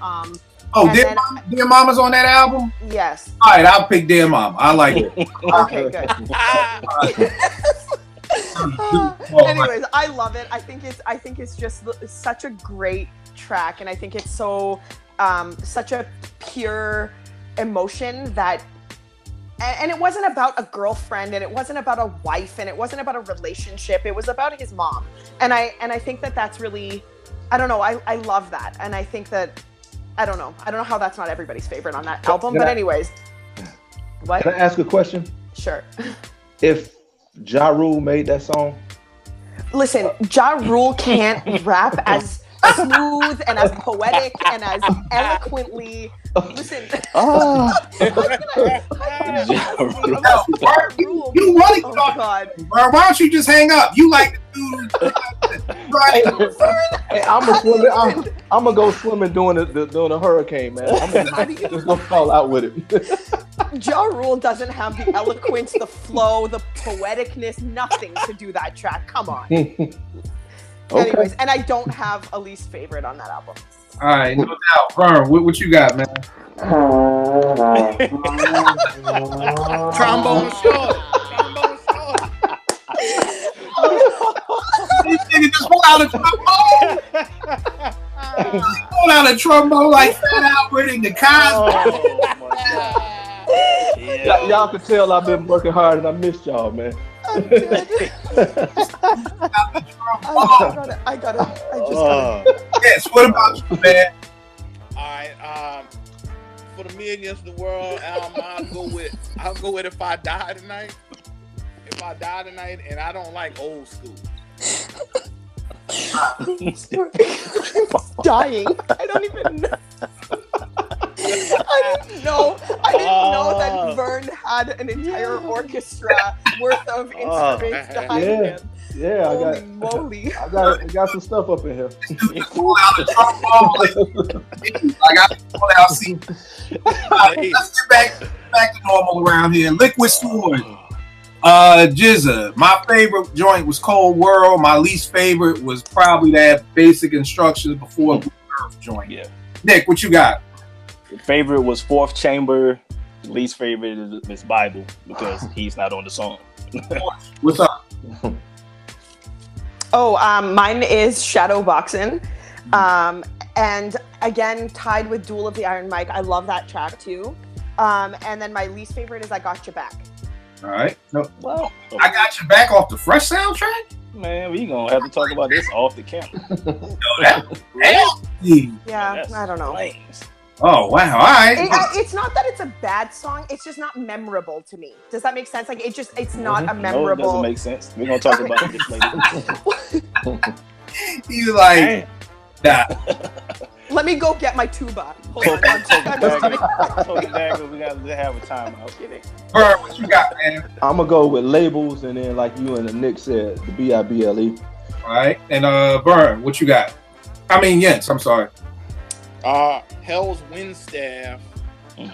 Dear Mama's on that album? Yes. All right, I'll pick Dear Mama. I like it. Okay, good. Anyways, I love it. I think it's just such a great track, and I think it's so such a pure emotion that. And it wasn't about a girlfriend, and it wasn't about a wife, and it wasn't about a relationship. It was about his mom, and I think that that's really, I don't know. I love that, and I think that I don't know how that's not everybody's favorite on that album. But anyways, what? Can I ask a question? Sure. If Ja Rule made that song, listen, Ja Rule can't rap as smooth and as poetic and as eloquently. Listen. You want to talk? God. Why don't you just hang up? You like to do right? Hey, I'm gonna go swimming during a hurricane, man. I'm gonna just go fall out with it. Ja Rule doesn't have the eloquence, the flow, the poeticness, nothing to do that track. Come on. Anyways, and I don't have a least favorite on that album. All right, no doubt. Vern, what you got, man? Trombone short. Trombone short. This nigga just pulled out a trombone. Pulled out a trombone like Fat Albert in the Cosby. Y'all can tell I've been working hard and I missed y'all, man. I'm dead. I just got it. Yes, what about you, man? All right. For the Me Against the World album, I'll go with If I Die Tonight. If I Die Tonight, and I don't like old school. I'm dying. I don't even know. I didn't know that Vern had an entire orchestra worth of instruments behind him. Yeah, Holy moly. I got some stuff up in here. Pull out the trombone. I got to pull out. See, let's get back to normal around here. Liquid Sword. Jizza. My favorite joint was Cold World. My least favorite was probably that Basic Instructions Before Blue Earth joint. Yeah. Nick, what you got? Favorite was Fourth Chamber. Least favorite is Bible because he's not on the song. What's up? Mine is Shadow Boxing. And again, tied with Duel of the Iron Mike. I love that track too. And then my least favorite is I Got Your Back. All right. No, Well, I Got Your Back off the Fresh soundtrack? man, we gonna have to talk about this off the camera. Yeah, I don't know. Flames. Oh, wow. All right. It's not that it's a bad song. It's just not memorable to me. Does that make sense? Like, it's not a No, it memorable. doesn't make sense. We're gonna talk about this later. You like that. Let me go get my tuba. Hold on. We gotta have a timeout. Bird, what you got, man? I'm gonna go with labels, and then like you and Nick said, the BIBLE. All right. And Bird, what you got? I mean, yes, I'm sorry. Hell's Windstaff. And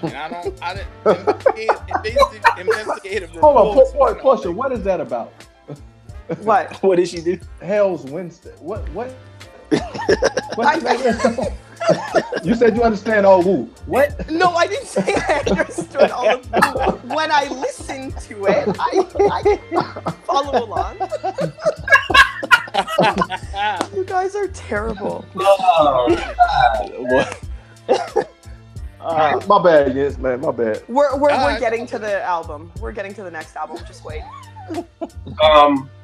I didn't investigative Hold reports. on, question. What is that about? What? What did she do? Hell's Wednesday. What? You said you understand all woo. What? No, I didn't say I understood all of it. When I listened to it, I follow along. You guys are terrible. What? My bad, yes, man. My bad. We're getting to the album. We're getting to the next album. Just wait.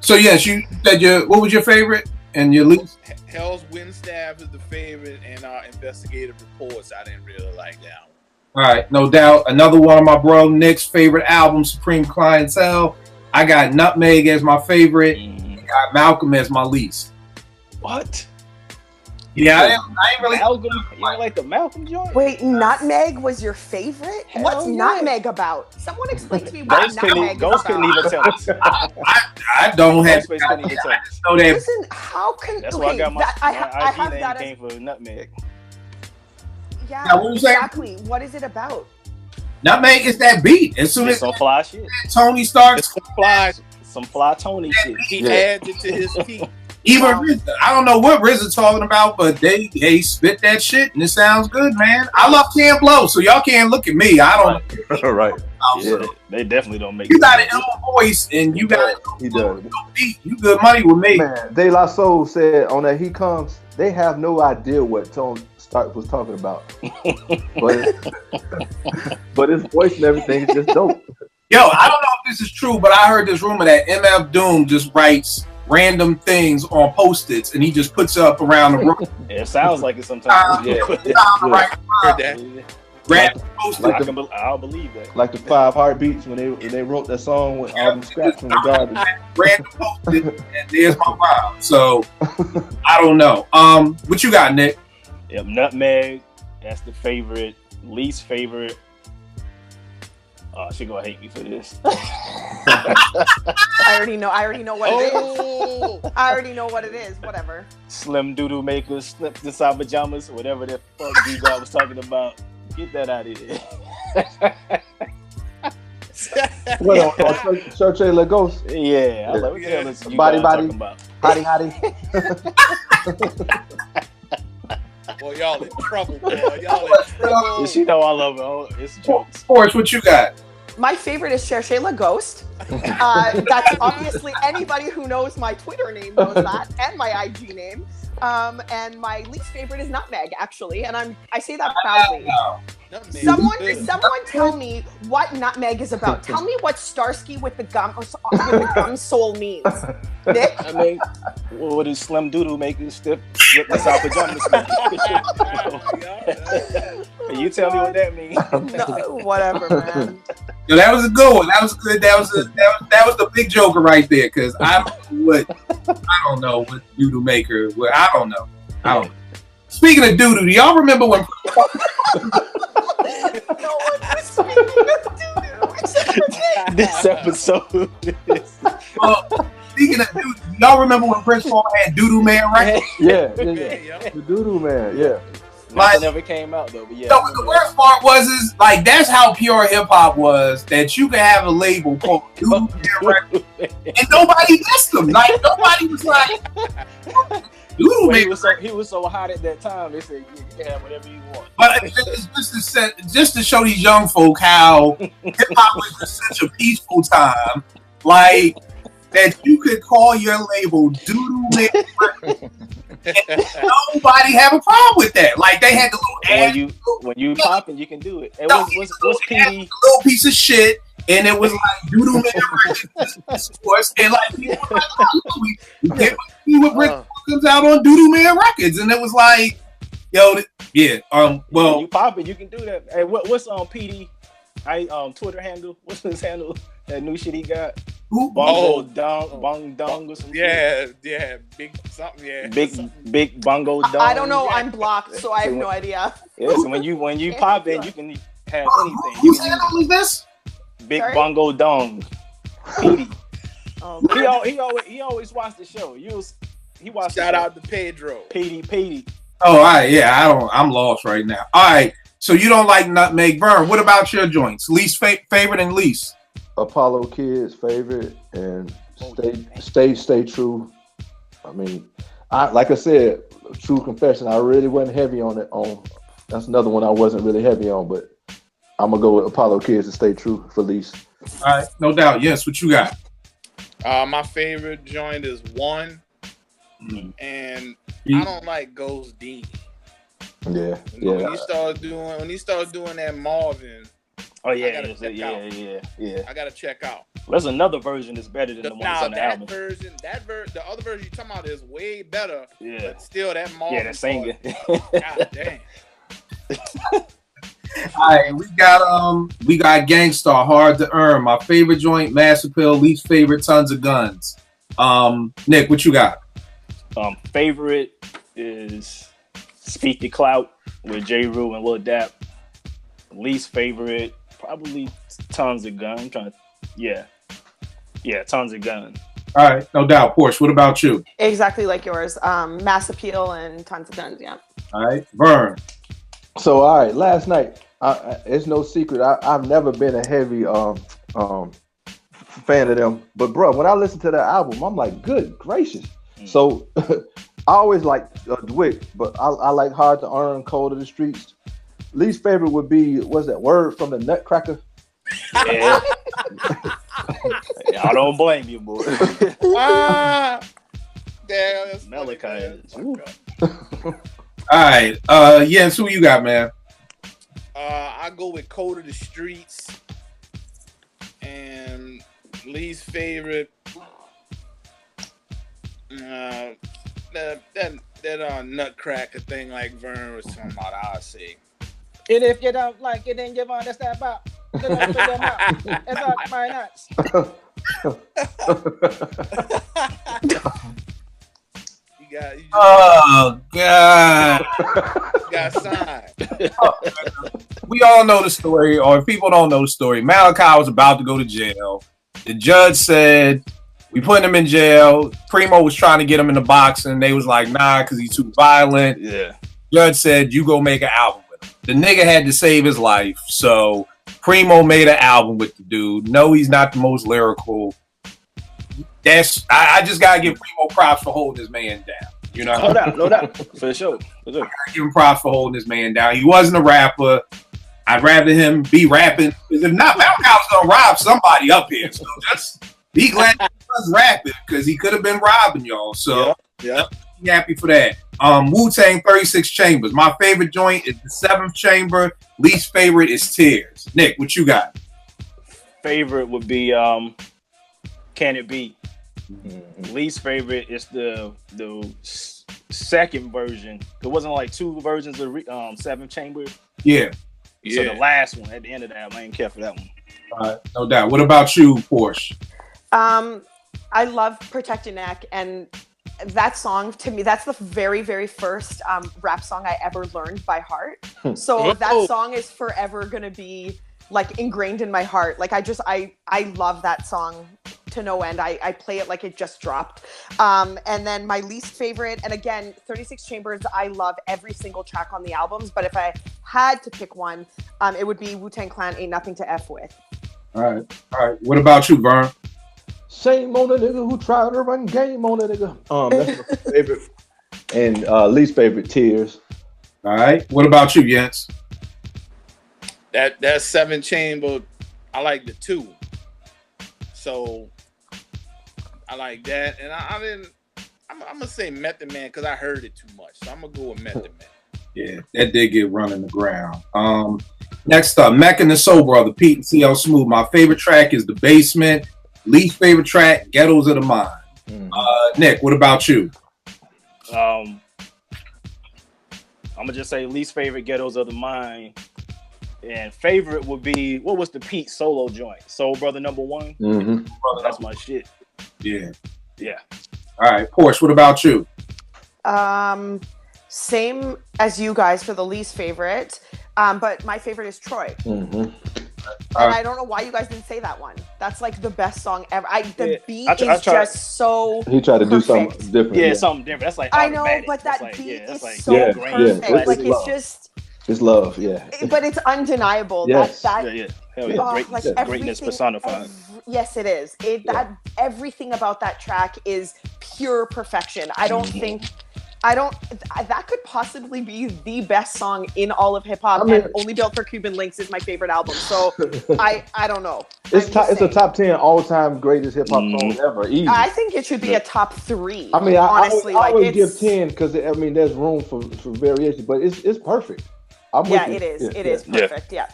So yes, you said what was your favorite and your least? Hell's Windstaff is the favorite, and investigative reports. I didn't really like that All one. right, no doubt. Another one of my bro Nick's favorite albums, Supreme Clientele. I got Nutmeg as my favorite. I got Malcolm as my least. What? Yeah, I ain't really. Malcolm? You don't like the Malcolm joint? Wait, Nutmeg was your favorite? Hell What's yeah. Nutmeg about? Someone explain to me what Nutmeg Ghost is couldn't about. even tell us. I don't have. Ghostface couldn't even tell I us. just know that. Listen, how can That's why I got my I IG have name that came for Nutmeg. yeah, Now, what you saying? exactly. What is it about? Nutmeg is that beat. As soon It's as some fly shit. Tony starts, Some fly Tony shit. He adds it to his team. even RZA, I don't know what RZA talking about, but they spit that shit and it sounds good, man. I love Ken Blow, so y'all can't look at me. I don't. Right. Yeah, they definitely don't make You it. got an ill voice and you got He does. beat. You good money with me. Man, De La Soul said on that He Comes, they have no idea what Tone Stark was talking about. but his voice and everything is just dope. Yo, I don't know if this is true, but I heard this rumor that MF Doom just writes random things on Post-its and he just puts it up around the room. Yeah, it sounds like it sometimes. Right. Heard that. Random Post-its. I'll believe that. Like the 5 Heartbeats when they wrote that song with all them scraps from the garbage. Random Post-it, and there's my vibe. So I don't know. What you got, Nick? Yep, Nutmeg. That's the favorite. Least favorite. Oh, she gonna hate me for this. I already know what it is. Oh, I already know what it is. Whatever. Slim Doodle Makers, Slip Inside Pajamas, whatever the fuck you guys was talking about. Get that out of here. What on Church A Lagos? Yeah, I was like, what the hell is you Body, guys body. talking about? Hottie. Boy, y'all in trouble, boy. Y'all in trouble. You know I love it. Oh, it's jokes. Forrest, what you got? My favorite is Cherchez La Ghost. That's obviously anybody who knows my Twitter name knows that, and my IG name. And my least favorite is Nutmeg, actually, and I say that proudly. Someone tell me what Nutmeg is about. Tell me what Starsky with the gum sole means. Nick? I mean, what does Slim Doodle make this stiff with the South pajamas? You tell me what that means. No, whatever, man. Yo, that was a good one. That was good. That was the big joker right there. Because I don't know what doodle maker. I don't know. Speaking of doodle, do y'all remember when? No one was speaking of doodle. This episode is. Speaking of doodle, do y'all remember when Prince Paul had Doodoo Man records? Yeah. The Doodoo Man, yeah. That never came out though, but yeah. So the worst part is like that's how pure hip hop was, that you could have a label called Doodoo Man Records and nobody dissed them. Like nobody was like Doodoo Man. He was so hot at that time. They said you can have whatever you want. But it's just to show these young folk how hip hop was just such a peaceful time, like that you could call your label Doodoo Man Records. And nobody have a problem with that. Like they had the little when you popping, you can do it. And what's PD? Little piece of shit, and it was like Doodoo Man Records, and like people were like, oh, we can't see what Prince comes out on Doodoo Man Records, and it was like, yo, yeah. Well, when you popping, you can do that. Hey, what's PD? Twitter handle? What's his handle? That new shit he got. Bongo Dong or something. Yeah, big something. Yeah, big Bongo Dong. I don't know. I'm blocked, so I have no idea. Yeah, so when you pop in, you can have anything. Who's handle is this? Big Bongo Dong. Petey. Oh, He always watched the show. He watched. Shout out to Pedro. Petey. Oh, all right. Yeah, I'm lost right now. All right. So you don't like Nutmeg Vern. What about your joints? Least favorite and least? Apollo Kids favorite and stay true. I mean, like I said, true confession, I really wasn't heavy on it. That's another one I wasn't really heavy on, but I'm gonna go with Apollo Kids and Stay True for least. All right, no doubt. Yes, what you got? My favorite joint is One, and I don't like Ghost D. Yeah. When he started doing that Marvin. Oh yeah, yeah. I gotta check out. There's another version that's better than the one that's on the album. The other version you're talking about is way better. Yeah. But still, that Marvin. Yeah, that singer. God damn. All right, we got Gangstar, Hard to Earn. My favorite joint, Mass Appeal. Least favorite, Tons of Guns. Nick, what you got? Favorite is Speak the Clout with J. Rue and Lil Dap. Least favorite, probably Tons of Gun. Tons of Gun. All right, no doubt. Porsche, what about you? exactly like yours. Mass Appeal and Tons of Guns. Yeah. All right, Vern. So all right, last night, it's no secret. I've never been a heavy fan of them, but bro, when I listen to that album, I'm like, good gracious. So I always like Dwick, but I like Hard to Earn, Cold of the Streets. Least favorite would be, what's that word from the Nutcracker? Yeah. I don't blame you, boy. Damn, Malachi. All right, Jens, who you got, man? I go with Code of the Streets, and least favorite, that Nutcracker thing like Vern was talking about. I'll say. And if you don't like it, then you understand about. It's not my nuts. Oh God! Got signed. We all know the story, or if people don't know the story, Malachi was about to go to jail. The judge said, we put him in jail. Primo was trying to get him in the box, and they was like, nah, because he's too violent. Yeah. Judge said, you go make an album with him. The nigga had to save his life, so Primo made an album with the dude. No, he's not the most lyrical. I just gotta give Primo props for holding his man down. You know, no doubt, for sure. I gotta give him props for holding his man down. He wasn't a rapper. I'd rather him be rapping. Because if not, Malcolm's gonna rob somebody up here. So just be glad he was rapping because he could have been robbing y'all. So yeah. Be happy for that. Wu-Tang 36 Chambers. My favorite joint is the 7th chamber. Least favorite is Tears. Nick, what you got? Favorite would be Can It Be? Least favorite is the second version. There wasn't like 2 versions of 7th chamber. Yeah. So the last one at the end of that, I didn't care for that one. No doubt. What about you, Porsche? I love Protect Your Neck, and that song, to me, that's the very, very first rap song I ever learned by heart. So that song is forever gonna be like ingrained in my heart. Like I love that song to no end. I play it like it just dropped. And then my least favorite, and again, 36 Chambers, I love every single track on the albums, but if I had to pick one, it would be Wu-Tang Clan, Ain't Nothing to F With. All right. What about you, Vern? Shame on the nigga who tried to run game on the nigga. That's my favorite. And least favorite, Tears. All right. What about you, Jens? That 7th chamber, I like the 2. So I like that. And I'm gonna say Method Man because I heard it too much. So I'm gonna go with Method Man. Yeah, that did get run in the ground. Next up, Mech and the Soul Brother, Pete and CL Smooth. My favorite track is The Basement. Least favorite track, Ghettos of the Mind. Nick, what about you? I'm gonna just say least favorite, Ghettos of the Mind, and favorite would be, what was the Pete solo joint? Soul Brother number 1. That's my shit. Yeah. All right, Porsche, what about you? Same as you guys for the least favorite, but my favorite is Troy. And I don't know why you guys didn't say that one. That's like the best song ever. The beat is just so. He tried to perfect. do something different. Yeah, something different. That's like I know, automatic. but that like, beat is like, so perfect. Yeah. Like it's just. It's love, yeah. But it's undeniable. Yes. Hell yeah. Greatness personified. Yes, it is. Everything about that track is pure perfection. That could possibly be the best song in all of hip hop, and Only Built for Cuban Links is my favorite album. So I don't know. It's a top 10 all time greatest hip hop song ever. Easy. I think it should be a top 3. I mean, honestly, I always give 10 because there's room for variation, but it's perfect. It is. It is perfect. Yeah.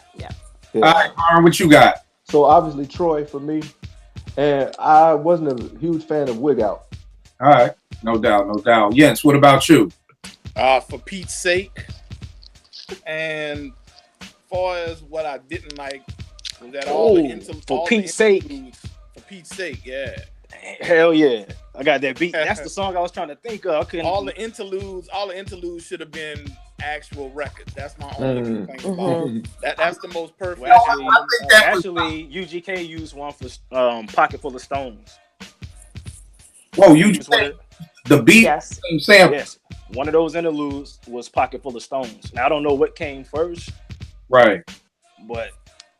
All right, Aaron, what you got? So obviously Troy for me, and I wasn't a huge fan of Wig Out. All right, no doubt. Jens, what about you? For Pete's sake, and far as what I didn't like was that for Pete's sake, yeah. Hell yeah, I got that beat. That's the song I was trying to think of. All the interludes should have been actual records. That's my only complaint about That's the most perfect. Well, actually, UGK used one for Pocket Full of Stones. Whoa, UGK, the beat, same sample. Yes, one of those interludes was Pocket Full of Stones. Now I don't know what came first, right? But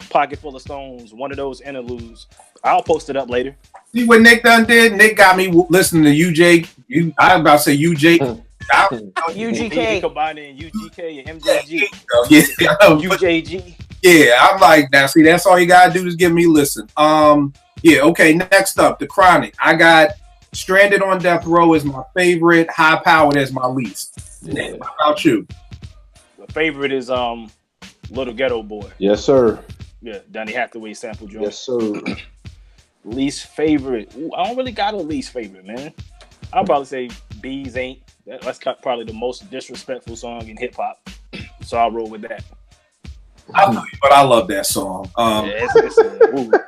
Pocket Full of Stones, one of those interludes. I'll post it up later. See what Nick done did? Nick got me listening to UJ. I was about to say UJ. UGK combining UGK and MJG. UJG. Yeah, I'm like, now see, that's all you gotta do is give me listen. Okay, next up, The Chronic. I got Stranded on Death Row is my favorite, High Powered is my least. Nick, what about you? My favorite is Little Ghetto Boy. Yes, sir. Yeah, Donny Hathaway sample joint. Yes, sir. Least favorite. Ooh, I don't really got a least favorite, man. I'll probably say Bees Ain't. That's probably the most disrespectful song in hip hop. So I'll roll with that. I feel you, but I love that song.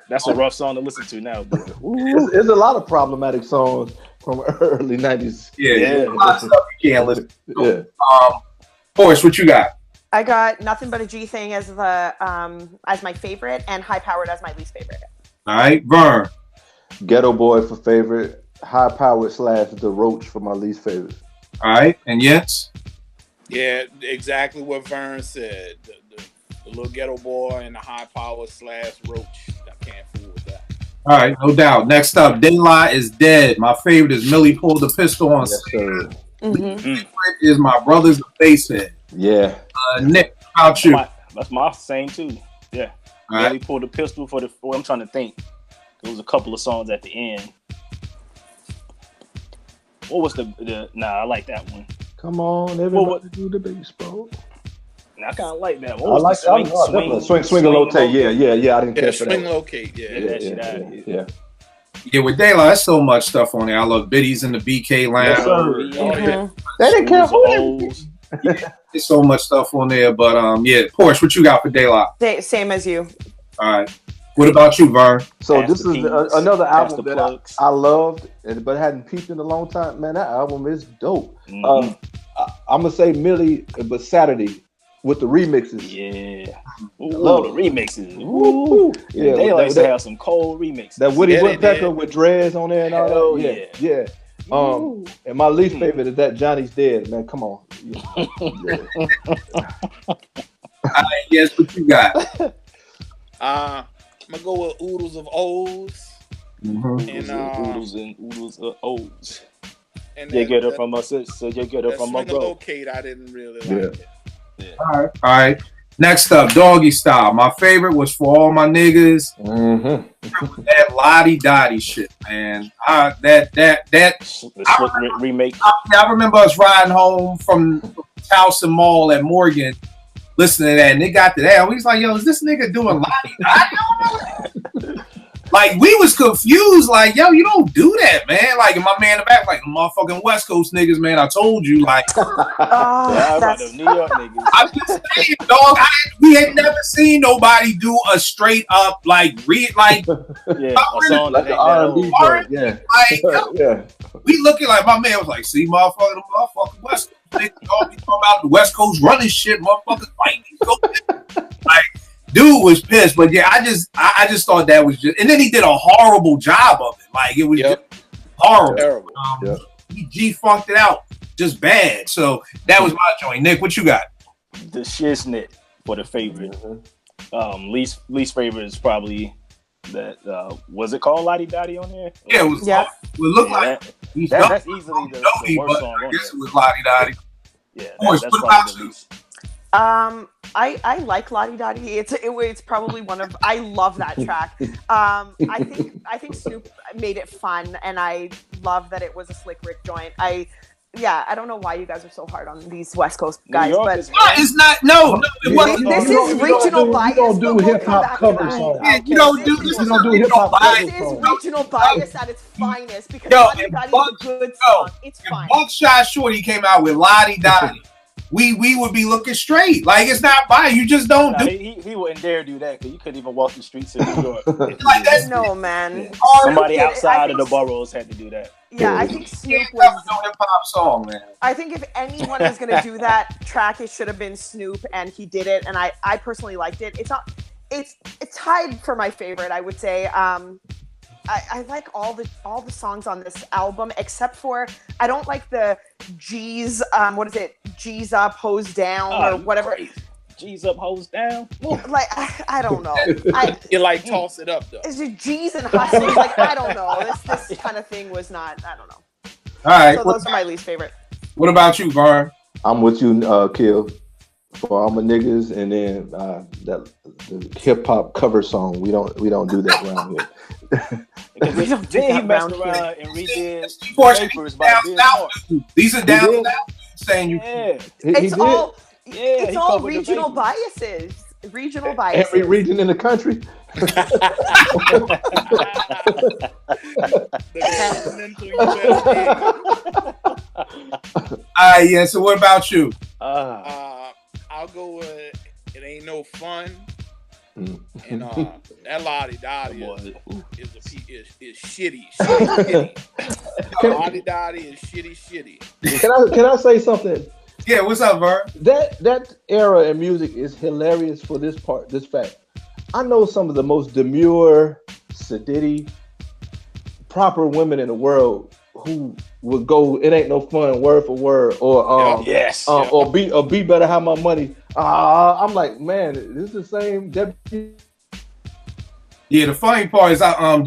That's a rough song to listen to now. There's a lot of problematic songs from early 90s. Yeah. A lot of stuff you can't listen to. Boris, what you got? I got Nothing But a G Thing as my favorite, and High Powered as my least favorite. All right, Vern. Ghetto Boy for favorite, High Powered / The Roach for my least favorite. All right, and Jens? Yeah, exactly what Vern said. The little ghetto boy and the high power / roach. I can't fool with that. All right, no doubt. Next up, Daylight is Dead. My favorite is Millie pulled the pistol on. Yes, sir. Favorite is My Brother's a Basshead. Yeah. Nick, how about you? That's my same too. Yeah. All right. Really pulled the pistol for the. I'm trying to think. There was a couple of songs at the end. What was the? Nah, I like that one. Come on, everybody do the bass, bro. I kind of like that. I like swing and locate. Yeah. I didn't care for that. Swing locate. Yeah. Yeah, with Daylight, there's so much stuff on there. I love Biddies in the BK Lounge. Yes, they didn't care for it. There's so much stuff on there, but yeah, Porsche, what you got for Daylight? Same as you. All right. What about you, Vern? So this is another album that I loved, but hadn't peeped in a long time. Man, that album is dope. I'm gonna say Millie, but Saturday with the remixes. Yeah, love the remixes. Ooh. Yeah, they like to have some cold remixes. That Woody Woodpecker with dreads on there and all that. Yeah. And my least favorite is that Johnny's Dead. Man, come on. Yes, what you got? I'm gonna go with Oodles of O's. And Oodles of O's. And you get it from us, so you get it from my bro. Locate, I didn't really like it. Yeah. All right. Next up, Doggy Style. My favorite was For All My Niggas. That Lottie Dottie shit, man. Remake. I remember us riding home from Towson Mall at Morgan, listening to that, and they got to that. We was like, "Yo, is this nigga doing Lottie Dottie?" Like, we was confused. Like, yo, you don't do that, man. Like, and my man in the back, like, the motherfucking West Coast niggas, man. I told you, like, that's New York niggas. I'm just saying, dog. We had never seen nobody do a straight up like a song like the R&B. Yeah. Like, we looking like my man was like, see, motherfucker, the motherfucking West Coast niggas, all be talking about the West Coast running shit, motherfuckers fighting. Like, dude was pissed, but yeah, I just thought that was just, and then he did a horrible job of it. Like, it was just horrible. Terrible. He G-funked it out, just bad. So that was my joint. Nick, what you got? The shiznit for the favorite. Least favorite is probably that. Was it called Lottie Dottie on there? Yeah, it was. Yeah. It looked like that's easily the worst song on I guess it was Lottie Dottie. Yeah, that's probably the least. I like Lottie Dottie. It's probably one of, I love that track. I think Snoop made it fun, and I love that it was a Slick Rick joint. I don't know why you guys are so hard on these West Coast guys, but it's not. No, it wasn't. This is regional bias. You don't do hip hop cover songs. You don't do hip hop cover songs. This is regional bias at its finest, because Lottie Dottie is a good song. It's fine. Buckshot Shorty came out with Lottie Dottie. We would be looking straight. Like, it's not by you just don't do. He wouldn't dare do that because you couldn't even walk the streets of New York. Like, that's man. Yeah. Somebody outside of the boroughs had to do that. Yeah, I think Snoop was no hip hop song, man. I think if anyone was gonna do that track, it should have been Snoop, and he did it, and I personally liked it. It's tied for my favorite, I would say. I like all the songs on this album, except for I don't like the G's what is it? G's up, hose down, or whatever. Crazy. G's up, hose down. Like, I don't know. You like toss it up though. It's just G's and hustles. Like, I don't know. This kind of thing was not. I don't know. All right. So those are my least favorite. What about you, Vern? I'm with you, Kill. For all my niggas, and then the hip hop cover song. We don't do that around here. We don't do he messed around and redid papers by These are down saying you. Yeah. It's all regional biases. Regional biases. Every region in the country. Yeah. So what about you? I'll go with It Ain't No Fun. And that Lottie Dottie is shitty. Lottie Dottie is shitty. Can I say something? Yeah, what's up, Vern? That era in music is hilarious for this fact. I know some of the most demure, sedity, proper women in the world who would go, It Ain't No Fun, word for word, or or be better, have my money. I'm like, man, this is the same deputy. Yeah, the funny part is,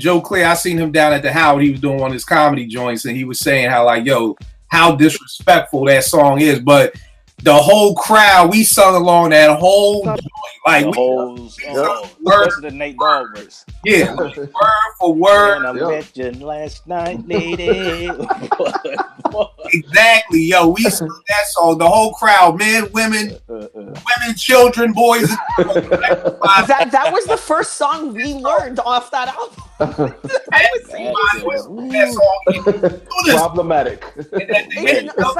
Joe Clear. I seen him down at the Howard. He was doing one of his comedy joints, and he was saying how like, yo, how disrespectful that song is. But the whole crowd, we sung along that whole joint, like The whole especially the Nate Dogg verse. yeah, word for word. And I met you last night, lady. Exactly, yo. We sung that song. The whole crowd, men, women, children, boys. That was the first song we learned off that album. That song. Problematic. But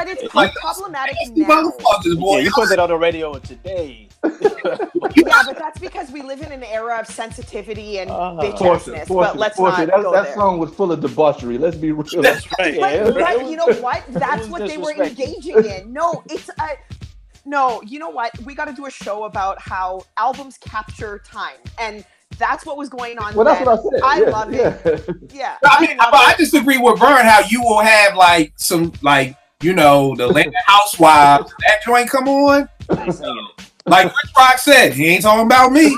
it's problematic now. Boy. Yeah, you put that on the radio today. Yeah, but that's because we live in an era of sensitivity and bitch-assness. But let's not go that there. song was full of debauchery. Let's be real. That's right. But you know what? That's what they were engaging in. No, no. You know what? We got to do a show about how albums capture time, and that's what was going on. Well, that's what I said. I love it. Yeah. I disagree with Vern. How you will have like some like the Atlanta Housewives. That joint come on. They singing it. Like Rich Rock said, he ain't talking about me.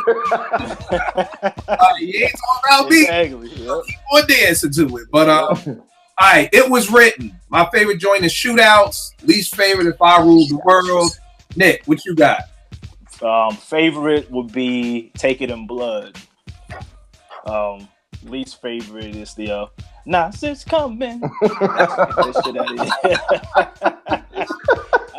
He ain't talking about me. Exactly. Yep. Keep on dancing to it. But all right, it was written. My favorite joint is Shootouts. Least favorite If I Ruled the World. Nick, what you got? Favorite would be Take It in Blood. Least favorite is the Nas is coming. That's shit out of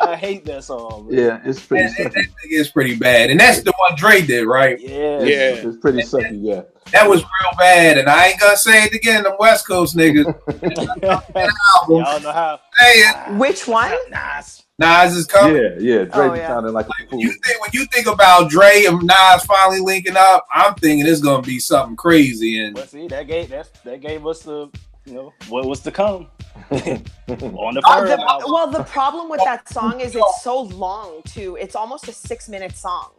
I hate that song. Man. Yeah, it's pretty sucky. That thing is pretty bad. And that's the one Dre did, right? Yeah. It's pretty sucky, yeah. That was real bad. And I ain't gonna say it again, them West Coast niggas. Y'all know how. Hey, Which one? Nas is coming. Yeah. Dre sounded like a fool. When you think about Dre and Nas finally linking up, I'm thinking it's gonna be something crazy. And well, see, that gave us the what was to come on the first album. Well, the problem with that song is it's so long too. It's almost a 6-minute song.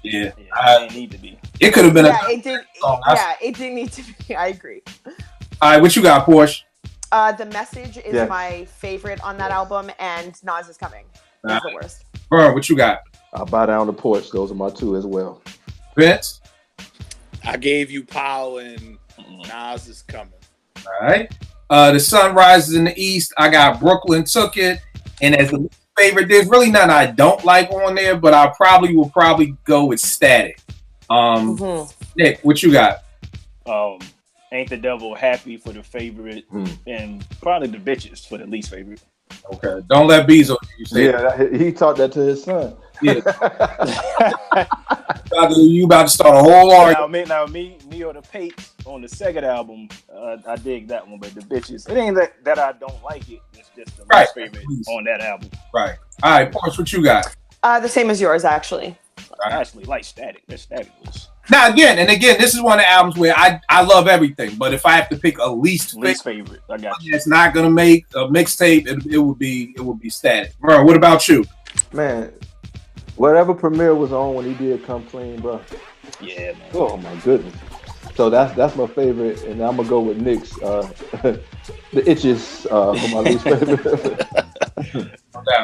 Yeah, it didn't need to be. It could have been. It didn't need to be. I agree. All right, what you got, Porsche? The Message is my favorite on that album, and Nas is Coming is the worst. Vern, what you got? I'll bow down the porch. Those are my two as well. Vince? I gave you Power and Nas is Coming. All right. The Sun Rises in the East. I got Brooklyn Took It. And as the favorite, there's really none I don't like on there, but I will probably go with Static. Nick, what you got? Ain't the Devil Happy for the favorite, and probably the Bitches for the least favorite. Okay. Don't let Bezo you say that. He taught that to his son. Yeah. You about to start a whole argument. Now me or the Pates on the second album, I dig that one, but the Bitches, it ain't that I don't like it. It's just the least favorite on that album. Right. All right, Porsche, what you got? The same as yours, actually. I actually like Static. That Static was. Now again, this is one of the albums where I love everything, but if I have to pick a least favorite, I got you. It's not gonna make a mixtape. It would be Static. Bro, what about you? Man, whatever Premier was on when he did Come Clean, bro. Yeah, man. Oh my goodness. So that's my favorite, and I'm gonna go with Nick's. The Itches for my least favorite.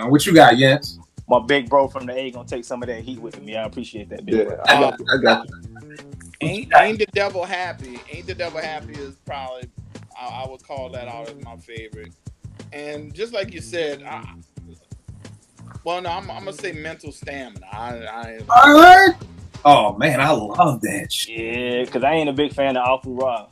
What you got, Jens? My big bro from the A gonna take some of that heat with me. I appreciate that, big yeah, bro. I got you. Ain't the Devil Happy? Ain't the Devil Happy is probably I would call that out as my favorite. And just like you said, I'm gonna say Mental Stamina. I heard. Oh man, I love that shit. Yeah, because I ain't a big fan of Alfu Ra.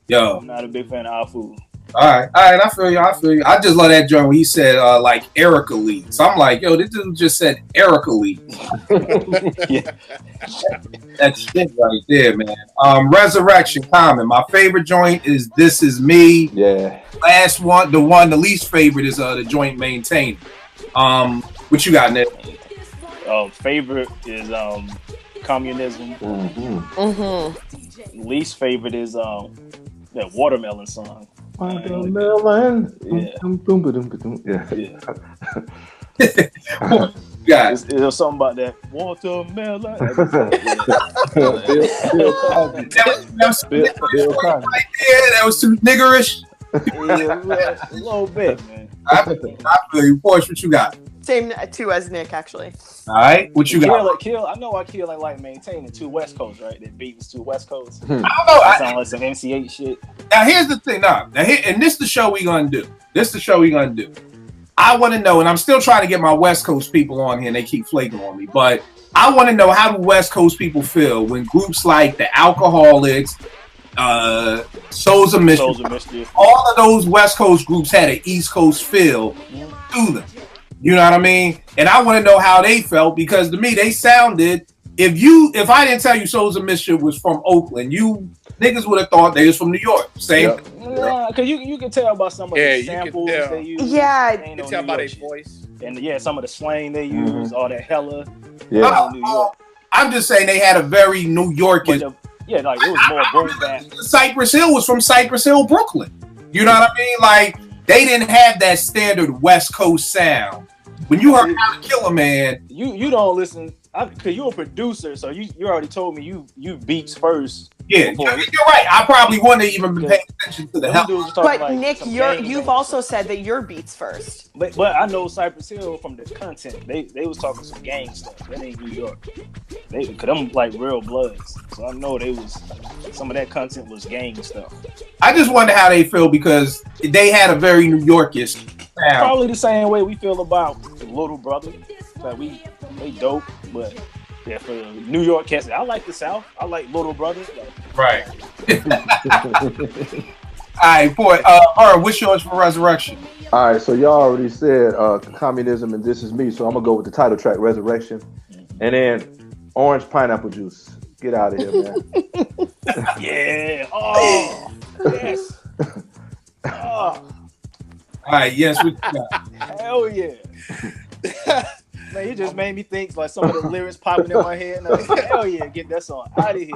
Yo, I'm not a big fan of Alfu. All right, I feel you. I just love that joint when he said like Erica Lee. So I'm like, yo, this dude just said Erica Lee. Yeah. That's shit right there, man. Resurrection Common. My favorite joint is This Is Me. Yeah. Last one, the least favorite is the joint Maintain. What you got, Nick? Favorite is Communism. Least favorite is that Watermelon song. Watermelon. Yeah. There's something about that watermelon. That was too niggerish. Yeah, a little bit, man. I feel you. Porsche, what you got? Same too as Nick, actually. All right, what you got? Kill. I know why Kill ain't like maintaining two West Coasts, right? That beats two West Coasts. I don't know. That sound like some MC8 shit. Now here's the thing. And this the show we gonna do. I want to know, and I'm still trying to get my West Coast people on here, and they keep flaking on me. But I want to know, how do West Coast people feel when groups like the Alcoholics, Souls of Mischief, all of those West Coast groups had an East Coast feel to them? You know what I mean? And I want to know how they felt, because to me they sounded. If I didn't tell you Souls of Mischief was from Oakland, you niggas would have thought they was from New York. Same. Yeah, because you can tell by some of the samples they use. Yeah, you can tell by their voice. And some of the slang they use, all that hella. Yeah. New York. I'm just saying they had a very New Yorkish. Like it was more boom bap. Cypress Hill was from Cypress Hill, Brooklyn. You know what I mean? Like, they didn't have that standard West Coast sound. When you heard How to Kill a Man, you don't listen, because you're a producer, so you already told me you beats first. Yeah, you're right. I probably wouldn't have even been paying attention to the help. But like Nick, you've also said that your beats first. But I know Cypress Hill from the content. They was talking some gang stuff. That ain't New York. Cause them like real bloods. So I know some of that content was gang stuff. I just wonder how they feel, because they had a very New Yorkish sound. Probably the same way we feel about Little Brother. Like they dope, but yeah, for New York cats, I like the South. I like Little Brother. Right. All right, boy. What's yours for Resurrection? All right, so y'all already said Communism and This Is Me, so I'm gonna go with the title track, Resurrection, and then Orange Pineapple Juice. Get out of here, man. Yeah. Oh. Yes. Oh. All right. Yes. What you got? Hell yeah. Man, you just made me think like some of the lyrics popping in my head. And I was like, hell yeah, get that song out of here.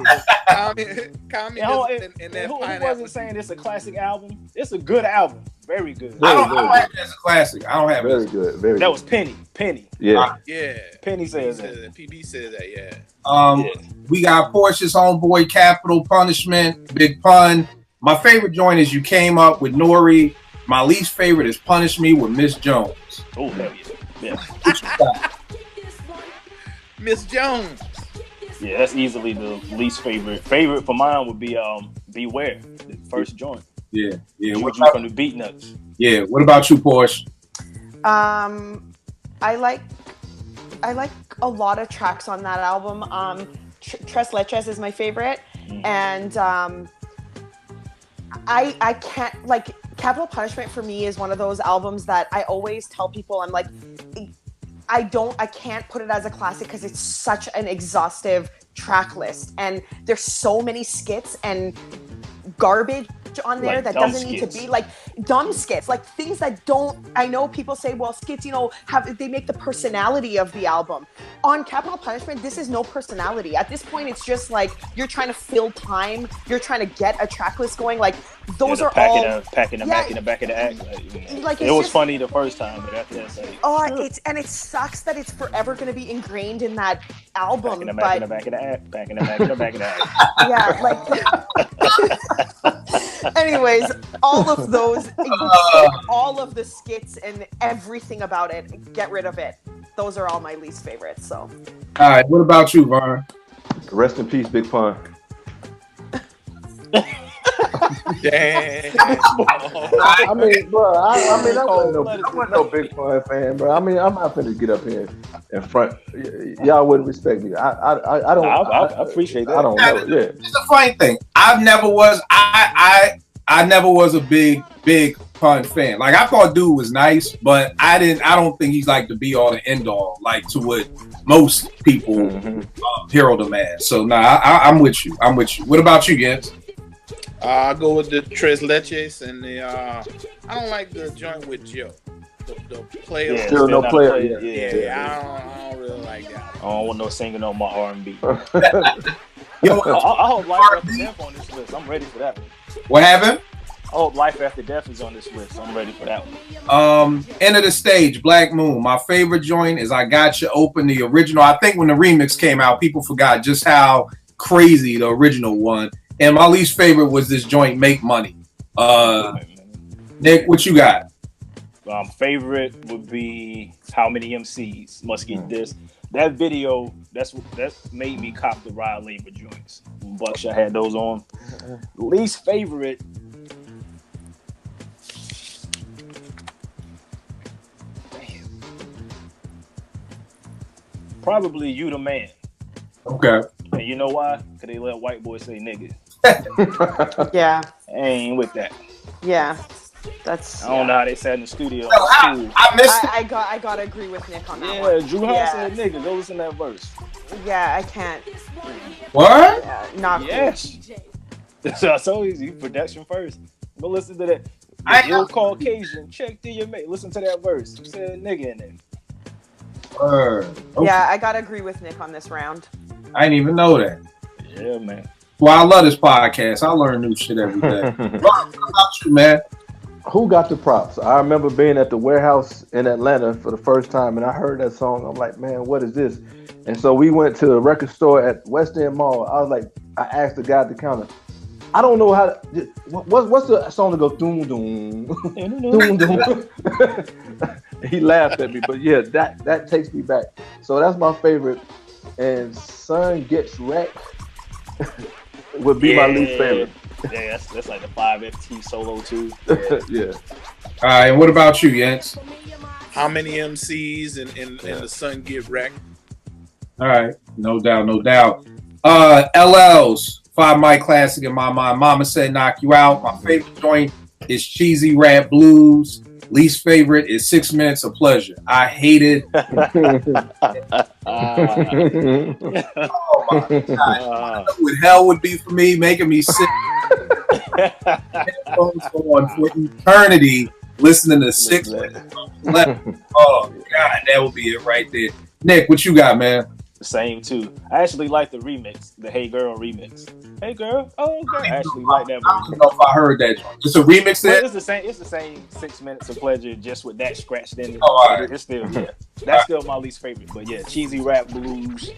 Who wasn't saying it's a classic album? It's a good album. Very good. I don't have it as a classic. I don't have very it. Good. Very that good. was Penny. Yeah. Penny says that. PB says that, yeah. We got Porsche's Homeboy, Capital Punishment, Big Pun. My favorite joint is You Came Up with Nori. My least favorite is Punish Me with Miss Jones. Oh, hell yeah. Miss Jones. Yeah, that's easily the least favorite. Favorite for mine would be Beware, the first joint. Yeah. Juju from the Beat Nuts. Yeah. What about you, Porsche? I like a lot of tracks on that album. Tres Leches is my favorite, and I can't, like, Capital Punishment for me is one of those albums that I always tell people, I'm like, I can't put it as a classic because it's such an exhaustive track list, and there's so many skits and garbage on there, like, that doesn't need to be, like, dumb skits, like things that don't. I know people say, well, skits, they make the personality of the album. On Capital Punishment, this is no personality. At this point, it's just like you're trying to fill time, you're trying to get a track list going. Like, those are all packing the back in the back of the act. Like, it was funny the first time, but after that, it sucks that it's forever going to be ingrained in that album. Packing the back in the back of the act. Packing the back in the back of the act. Yeah, like. Anyways, all of those, all of the skits and everything about it, get rid of it. Those are all my least favorites. So. All right, what about you, Vaughn? Rest in peace, Big Pun. Damn. I mean, bro. I wasn't no Big Pun fan, bro. I mean, I'm not finna get up here in front. Y'all wouldn't respect me. I don't. I appreciate that. I don't know. Yeah, it's a funny thing. I never was a big Pun fan. Like, I thought dude was nice, but I don't think he's like the be all and end all, like to what most people herald him as. So I'm with you. What about you, Jens? I'll go with the Tres Leches and the I don't like the joint with Joe. The player. Yeah, still no player. Yeah. I don't really like that. I don't want no singing on my R&B. Yo, I hope Life After Death on this list. I'm ready for that one. What happened? I hope Life After Death is on this list. I'm ready for that one. End of the Stage, Black Moon. My favorite joint is I Got You Open, the original. I think when the remix came out, people forgot just how crazy the original one. And my least favorite was this joint, Make Money. Nick, what you got? Favorite would be How Many MCs Must Get This. That video, that made me cop the Rod Laver joints. Buckshot had those on. Least favorite. Damn. Probably You the Man. Okay. And you know why? Because they let white boys say nigga. Yeah. I ain't with that. Yeah. That's. I don't know how they sat in the studio. I missed it. I gotta agree with Nick on that Yeah, one. Drew Hansen and nigga. Go listen to that verse. Yeah, I can't. What? Not Yes. So I told you, production first. Go listen to that. I Ill Caucasian. Check to your mate. Listen to that verse. You said nigga in there. Okay. Yeah, I gotta agree with Nick on this round. I didn't even know that. Yeah, man. Well, I love this podcast. I learn new shit every day. Ron, what about you, man? Who got the props? I remember being at the warehouse in Atlanta for the first time, and I heard that song. I'm like, man, what is this? And so we went to a record store at West End Mall. I was like, I asked the guy at the counter, I don't know how to. What's the song that goes doom doom doom doom? He laughed at me, but yeah, that takes me back. So that's my favorite. And Son Gets Wrecked would be my least favorite. Yeah, that's like the 5FT solo too. Yeah. All right, and what about you, Jens? How Many MCs and the Sun Get Wrecked? All right, no doubt, no doubt. LL's 5 Mic Classic in my mind. Mama Said Knock You Out. My favorite joint is Cheesy Rat Blues. Least favorite is 6 Minutes of Pleasure. I hate it. Oh my God. What hell would be for me, making me sick. Headphones on for eternity, listening to 6 Minutes of Pleasure. Oh God, that would be it right there. Nick, what you got, man? Same too. I actually like the remix, the Hey Girl remix. Hey Girl, oh girl. I actually like that I version. don't know if I heard that. It's a remix Well, there. it's the same 6 Minutes of Pleasure, just with that scratched in it. Oh, all right. It's still that's still my least favorite. But yeah, Cheesy Rap Blues.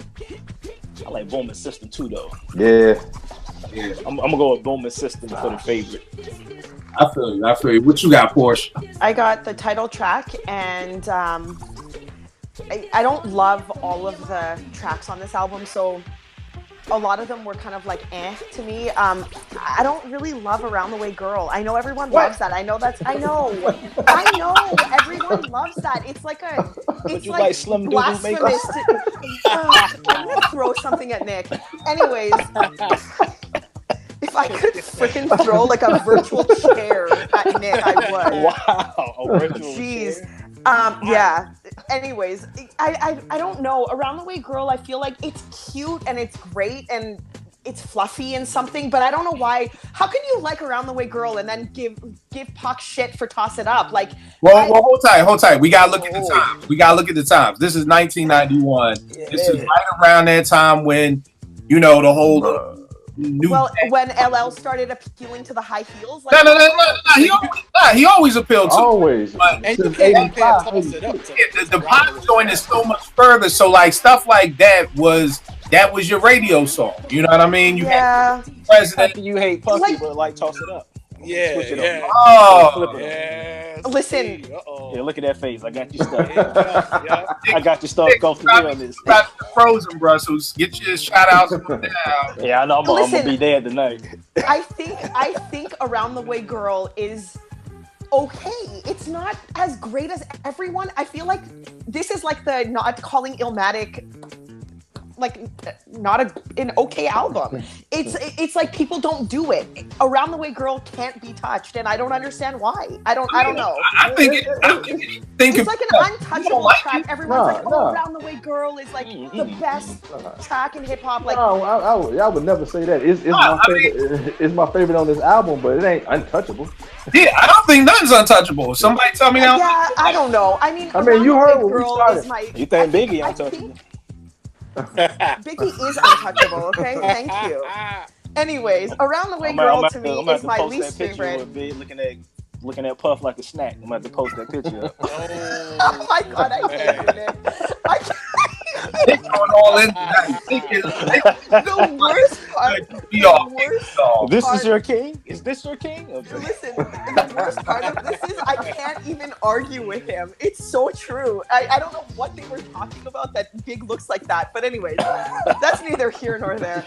I like Bowman System too though. Yeah. I'm gonna go with Bowman System for the favorite. I feel you. What you got, Porsche? I got the title track, and I don't love all of the tracks on this album, so a lot of them were kind of like to me. I don't really love Around the Way Girl. I know everyone loves that. I know everyone loves that. It's like like Slim Doodle blasphemous. I'm gonna throw something at Nick. Anyways, if I could freaking throw like a virtual chair at Nick, I would. Wow, a virtual Jeez. chair? Yeah. Anyways, I don't know. Around the Way Girl, I feel like it's cute and it's great and it's fluffy and something, but I don't know why. How can you like Around the Way Girl and then give Puck shit for Toss It Up? Like, well, hold tight. We gotta look at the times. This is 1991. Yeah. This is right around that time when, the whole when LL started appealing to the high heels. Like, no. He always appealed to. Always. And you can't Toss It Up. The pop joint is so much further. So like stuff like that was your radio song. You know what I mean? You had President. You hate Puffy, but like Toss It Up. Yeah. Oh, yes. Listen. Yeah, look at that face. I got you stuck. I got you stuck. Go for me on this. Frozen, bro. So get your shout outs now. Yeah, I know. I'm gonna be there tonight. I think Around the Way Girl is okay. It's not as great as everyone. I feel like this is like the not calling Illmatic like not an okay album. It's like people don't do it. Around the Way Girl can't be touched, and I don't understand why. I don't know. I think it's like an untouchable track. Everyone's like, Around the Way Girl is like the best track in hip hop. Like, no, I would never say that. It's my favorite. It's my favorite on this album, but it ain't untouchable. Yeah, I don't think nothing's untouchable. Somebody tell me now. Yeah, I don't know. I mean, you heard what we started. You think Biggie untouchable? Biggie is untouchable, okay? Thank you. Anyways, Around the Way Girl to me is my least favorite. Looking at Puff like a snack. I'm gonna have to post that picture up. Oh my God, I hated it. It's going all in. The worst part. This is your king? Is Is this your king? Okay. Listen, the worst part of this is I can't even argue with him. It's so true. I don't know what they were talking about that Big looks like that. But anyways, that's neither here nor there.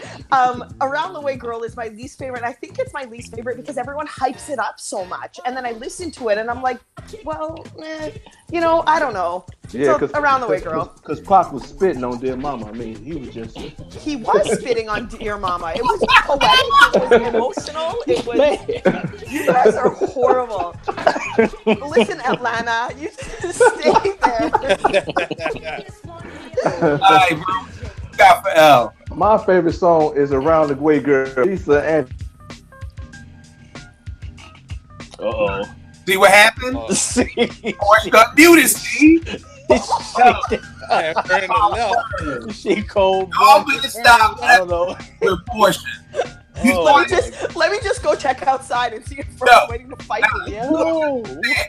Around the Way Girl is my least favorite. I think it's my least favorite because everyone hypes it up so much. And then I listen to it and I'm like, well, you know, I don't know. Yeah, So, Around the Way Girl. Because Pac was spitting on Dear Mama. I mean, he was just. He was spitting on Dear Mama. It was poetic. It was emotional. It was. You guys are horrible. Listen, Atlanta, you just stay there. All right, bro. What you got for L? My favorite song is Around the Way Girl. Lisa and. Uh-oh. See what happened? Portia got muted, Steve. She cold. Y'all better stop I don't know. with Portia. Let me just go check outside and see if Fred's waiting to fight me. Y'all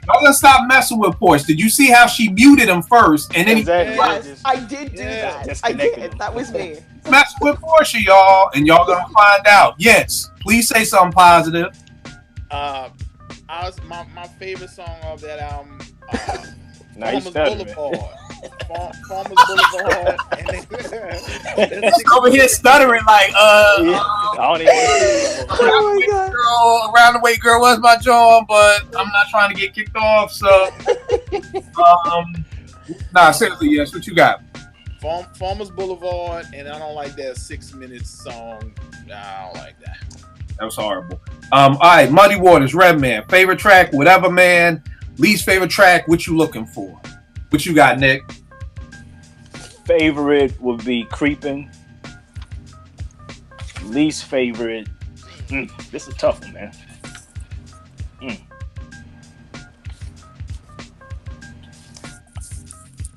gonna stop messing with Portia. Did you see how she muted him first, and then Yes, I did do that. I did. That was me. he messed with Portia, y'all, and y'all gonna find out. Yes, please say something positive. My favorite song of that album, Nice Farmers Boulevard. Farmers Boulevard. Over here stuttering like, I don't even. Oh my God. Girl, Around the Way Girl was my job, but I'm not trying to get kicked off. So, nah, seriously, yes. What you got? Farmers Boulevard, and I don't like that 6 minutes song. Nah, I don't like that. That was horrible. All right, Muddy Waters, Redman. Favorite track, Whatever Man. Least favorite track, what you looking for? What you got, Nick? Favorite would be Creeping. Least favorite. This is a tough one, man.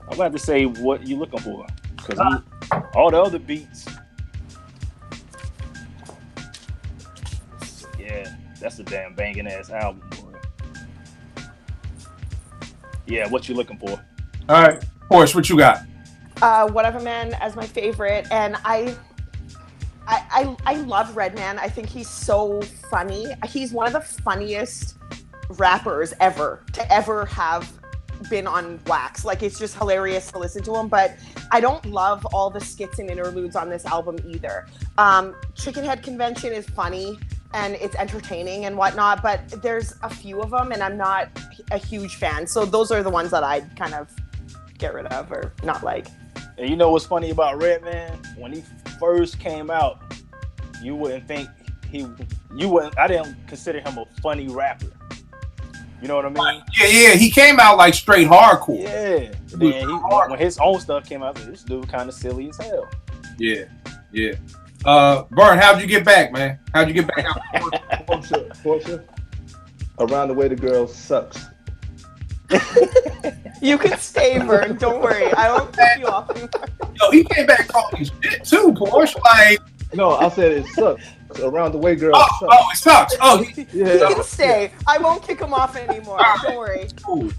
I'm about to say what you looking for, because all the other beats. Yeah, that's a damn banging ass album, boy. Yeah, what you looking for? All right, Porsche, what you got? Whatever Man as my favorite, and I love Redman. I think he's so funny. He's one of the funniest rappers ever to ever have been on wax. Like, it's just hilarious to listen to him, but I don't love all the skits and interludes on this album either. Chicken Head Convention is funny and it's entertaining and whatnot, but there's a few of them and I'm not a huge fan. So those are the ones that I'd kind of get rid of or not like. And you know what's funny about Redman? When he first came out, you wouldn't think I didn't consider him a funny rapper. You know what I mean? Yeah, he came out like straight hardcore. Yeah. Then when his own stuff came out, this dude kind of silly as hell. Yeah. Vern, how'd you get back, man? How'd you get back out? Portia. Around the Way the Girl sucks. You can stay, Vern. Don't worry. I won't cut you off anymore. Yo, he came back talking shit too, Porsche. Like, No, I said it sucks. Around the Way Girl sucks. it sucks. Oh, He can stay. I won't kick him off anymore. Don't worry. Cool.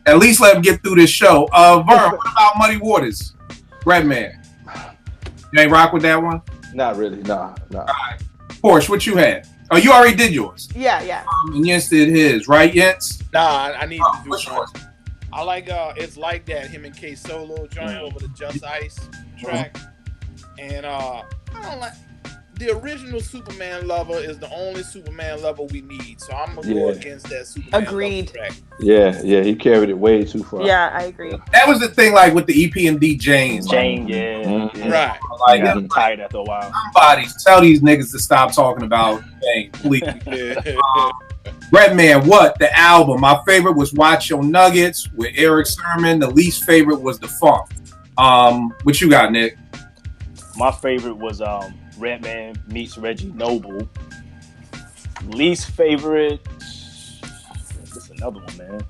At least let him get through this show. Vern, what about Muddy Waters? Redman. You ain't rock with that one? Not really, nah. All right. Porsche, what you had? Oh, you already did yours. Yeah. And Jens did his, right, Jens? Nah, I need to do what's yours? I like It's Like That, him and K Solo joint over the Just Ice track. And I don't like the original Superman Lover is the only Superman Lover we need. So I'm gonna go against that Superman Agreed. Lover track. Yeah, he carried it way too far. Yeah, I agree. That was the thing, like with the EPMD James. Jane, Right. Like, I'm tired after a while. somebody tell these niggas to stop talking about Jane, please. Redman, what? The album. My favorite was Watch Your Nuggets with Eric Sermon. The least favorite was The Funk. What you got, Nick? My favorite was Redman meets Reggie Noble. Least favorite. This is another one, man.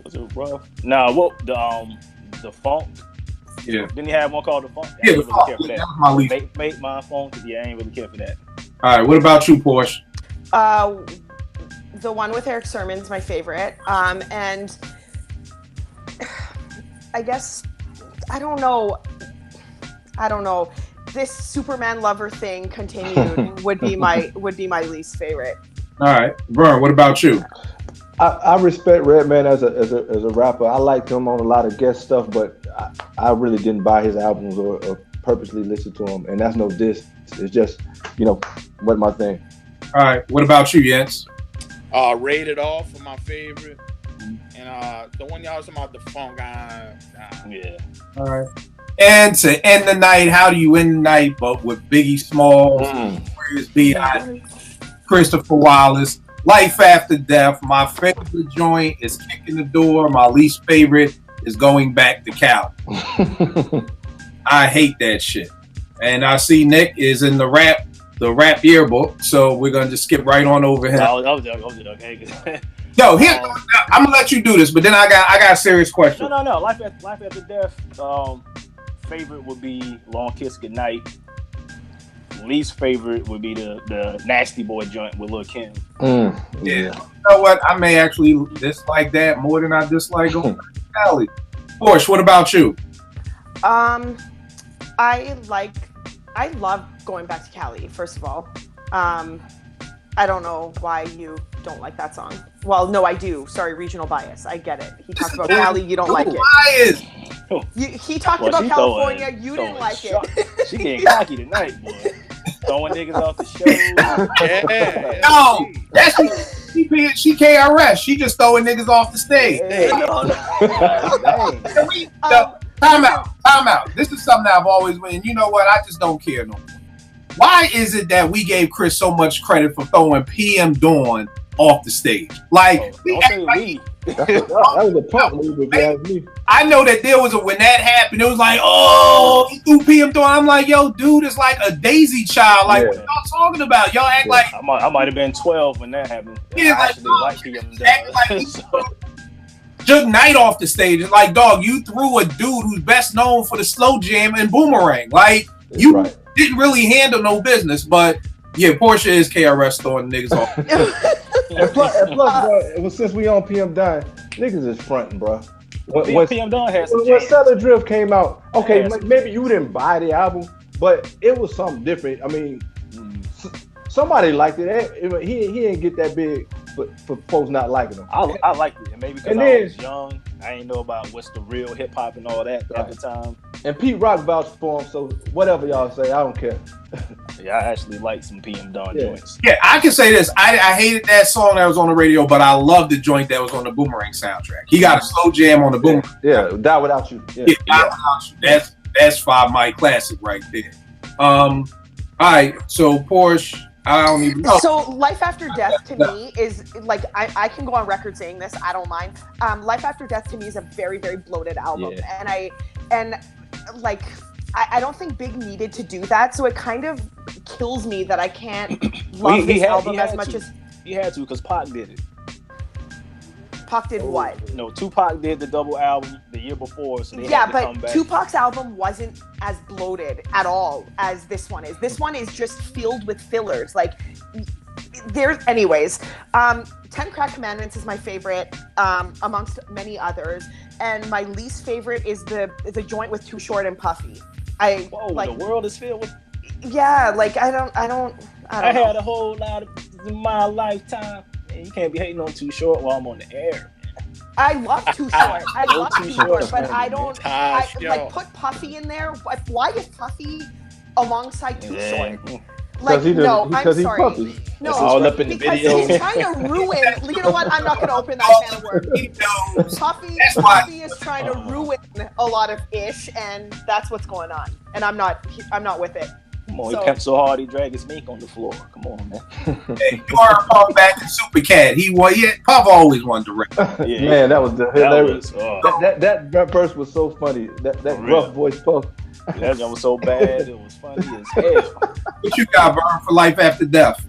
Was it rough? Nah, what the Funk? Yeah. Didn't he have one called The Funk? Yeah, I The ain't Funk. really care for Yeah, that. that was my least. Make my Funk. Yeah, I ain't really care for that. All right, what about you, Porsche? The one with Eric Sermon's my favorite. And I guess I don't know. this Superman lover thing continued would be my least favorite. All right, Vern, what about you? I respect Redman as a rapper. I liked him on a lot of guest stuff, but I really didn't buy his albums or purposely listen to him. And that's no diss. It's just, what my thing. All right, what about you, Jens? Rated Off for my favorite. And the one y'all was talking about, the funk guy. Yeah. All right. And to end the night, how do you end the night? But with Biggie Smalls, Notorious B.I., Christopher Wallace, Life After Death. My favorite joint is Kicking the Door. My least favorite is Going Back to Cali. I hate that shit. And I see Nick is in the rap yearbook, so we're gonna just skip right on over him. Okay. Yo, here I'm gonna let you do this, but then I got a serious question. No. Life After Death. Favorite would be Long Kiss Goodnight. Least favorite would be the Nasty Boy joint with Lil' Kim. Yeah. You know what? I may actually dislike that more than I dislike Going Back to Cali. Porsche, what about you? I love Going Back to Cali, first of all. I don't know why you don't like that song. Well, no, I do. Sorry, regional bias. I get it. He talked about Cali, you don't like it. Bias. He talked about California, you didn't like it. She getting cocky tonight, boy. Throwing niggas off the show. Yeah. No, she KRS. She just throwing niggas off the stage. Time out. This is something I've always been. And you know what? I just don't care no more. Why is it that we gave Chris so much credit for throwing PM Dawn off the stage? Like, that was a pump move, if you ask me. I know that there was when that happened, it was like, oh, he threw PM Dawn. I'm like, yo, dude, it's like a daisy child. Like, what y'all talking about? Y'all act like I might have been 12 when that happened. Yeah, I actually like PM Dawn. Like Jug Knight off the stage. It's like, dog, you threw a dude who's best known for the slow jam and boomerang. Like, you didn't really handle no business, but yeah, Portia is KRS throwing niggas off. and plus, bro, since we on PM Dawn, niggas is fronting, bro. PM Dawn had some when Southern Drift came out, okay, maybe you didn't buy the album, but it was something different. I mean, somebody liked it. He didn't get that big for folks not liking him. I liked it, and maybe because I was young, I didn't know about what's the real hip hop and all that at the time. And Pete Rock vouched for him, so whatever y'all say, I don't care. Yeah, I actually like some PM Dawn joints. Yeah, I can say this. I hated that song that was on the radio, but I loved the joint that was on the Boomerang soundtrack. He got a slow jam on the Boomerang. Yeah, Die Without You. Die Without You. That's 5 Mike classic right there. All right, so Porsche, I don't even know. So Life After Death to me is like, I can go on record saying this, I don't mind. Life After Death to me is a very, very bloated album. And I don't think Big needed to do that, so it kind of kills me that I can't love this album as much as he had to, because Pac did it. Pac did what? No, Tupac did the double album the year before, so they had to come back. Tupac's album wasn't as bloated at all as this one is. This one is just filled with fillers. Like, anyways. 10 Crack Commandments is my favorite, amongst many others, and my least favorite is the joint with Too Short and Puffy. The world is filled with. Yeah, like I don't know. Had a whole lot in my lifetime. Man, you can't be hating on Too Short while I'm on the air. I love Too Short. I love Too Short, but I don't. Put Puffy in there. Why is Puffy alongside Too Short? Like, I'm sorry. Puffy. No, it's all up in the video. He's trying to ruin. You know what? I'm not going to open that can of worms. Puffy is trying to ruin a lot of Ish, and that's what's going on. And I'm not with it. Come on, he pimped so hard he dragged his mink on the floor. Come on, man. Hey, you are Puff back in Super Cat. Puff always wanted to rap. Man, that was hilarious. That verse was so funny. That rough voice Puff. That one was so bad, it was funny as hell. What you got, Vern, for Life After Death?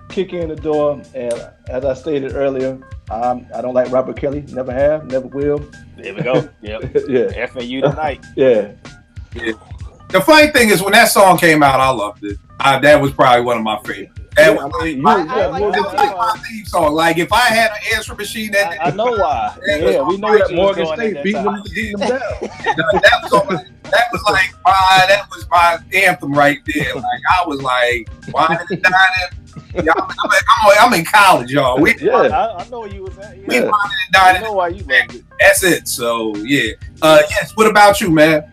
Kick in the door, and as I stated earlier, I don't like Robert Kelly. Never have, never will. There we go. Yep. Yeah. FAU tonight. Yeah. The funny thing is, when that song came out, I loved it. That was probably one of my favorites. That Yeah, was I mean, you, I yeah, like Morgan that. like my theme song. Like if I had an answering machine, I know why. That Yeah, was we know State. what you was Morgan doing State at beating that them, time. beating them down. that was all, that was my anthem right there. Like I was like, why did it die? Yeah, I'm in college, y'all. We Yeah. I know where you was at. we Yeah. did I die. know why you loved it. That's it. So yeah. Yes. What about you, man?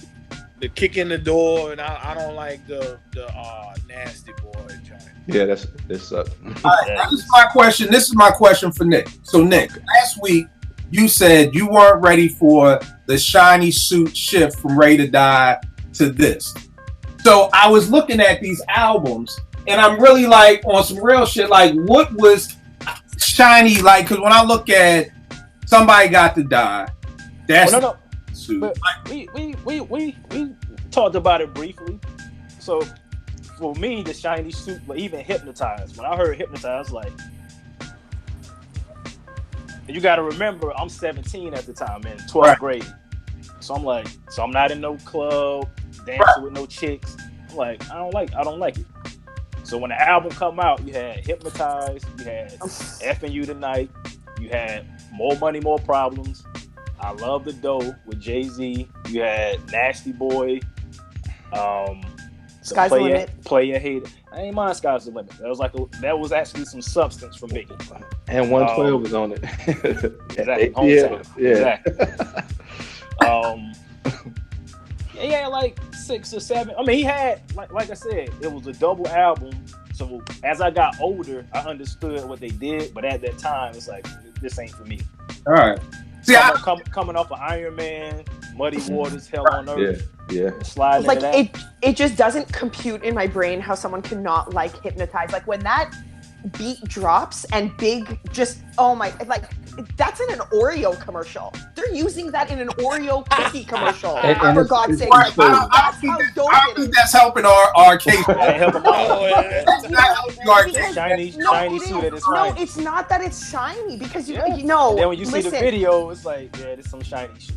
The kick in the door, and I don't like the nasty boy joint. Yeah, this sucks. This is my question. This is my question for Nick. So Nick, last week you said you weren't ready for the shiny suit shift from Ready to Die to this. So I was looking at these albums, and I'm really like on some real shit. Like, what was shiny like? Because when I look at Somebody Got to Die, that's No. suit. But we talked about it briefly. So for me, the shiny suit, but even Hypnotized. When I heard Hypnotized, like, and you got to remember, I'm 17 at the time, in 12th grade. So I'm like, I'm not in no club dancing with no chicks. I'm like, I don't like it. So when the album come out, you had Hypnotized, you had Effing You Tonight, you had More Money, More Problems. I Love the Dough with Jay-Z. You had Nasty Boy. Sky's the Limit. Player Hater. I ain't mind Sky's the Limit. That was actually some substance for me. And 112 was on it. Exactly. Yeah. Exactly. Yeah, like 6 or 7. I mean, he had like I said, it was a double album. So as I got older, I understood what they did, but at that time, it's like, this ain't for me. All right. See, coming off of Iron Man, Muddy Waters, Hell on Earth, yeah. sliding Like into that. it just doesn't compute in my brain how someone cannot like Hypnotize. Like when that beat drops and Big just like that's in an Oreo commercial. They're using that in an Oreo cookie commercial. And for God's sake, I don't think that's helping our case. Shiny suit at its No, finest. it's not that it's shiny because you And know. then when you see listen, the video, it's like, yeah, there's some shiny shit.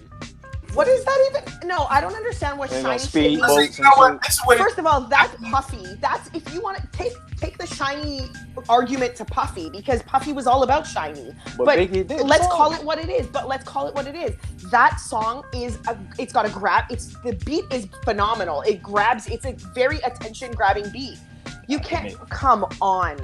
what is that even? No, I don't understand what They shiny on shit speed means. boats You know what? and This is what First of all, that's puffy. That's if you want to take the shiny argument to Puffy because Puffy was all about shiny. But Biggie did let's the call song. it what it is. That song is it's got a grab. The beat is phenomenal. It grabs. It's a very attention grabbing beat. You can't come on.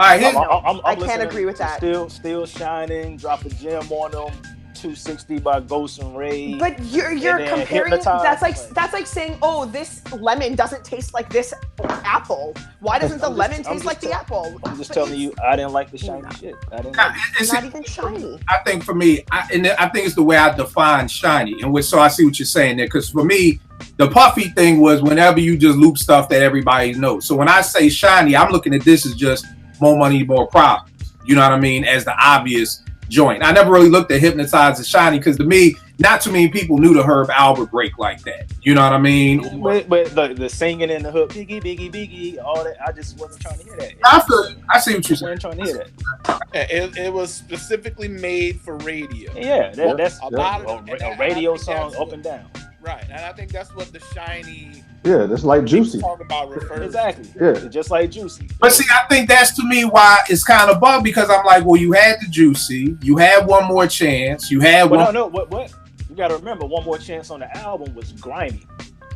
All right, here's, I'm I can't listening agree with to that. Still Shining, Drop a Gem on them, 260 by Ghost and Ray. But you're And then comparing. Hypnotized. That's like saying, oh, this lemon doesn't taste like this apple. Why doesn't the lemon taste like the apple? I'm just But telling you, I didn't like the shiny shit. I didn't like it. It's not even shiny. I think for me, I think it's the way I define shiny, so I see what you're saying there. Because for me, the Puffy thing was whenever you just loop stuff that everybody knows. So when I say shiny, I'm looking at this as just More Money, More Problems. You know what I mean? As the obvious joint. I never really looked at Hypnotized as shiny because to me, not too many people knew the Herb Albert break like that. You know what I mean? But the singing in the hook, Biggie, Biggie, Biggie, all that, I just wasn't trying to hear that. I see what you're I saying. wasn't trying to hear that. It was specifically made for radio. Yeah, that's A lot of them, a radio song up and down. Right, and I think that's what the shiny Yeah, that's like Juicy. talk about refers to. Exactly. Yeah. Just like Juicy. But see, I think that's to me why it's kind of bug because I'm like, well, you had the Juicy, you had One More Chance, you had But one. no, what? You got to remember, One More Chance on the album was grimy.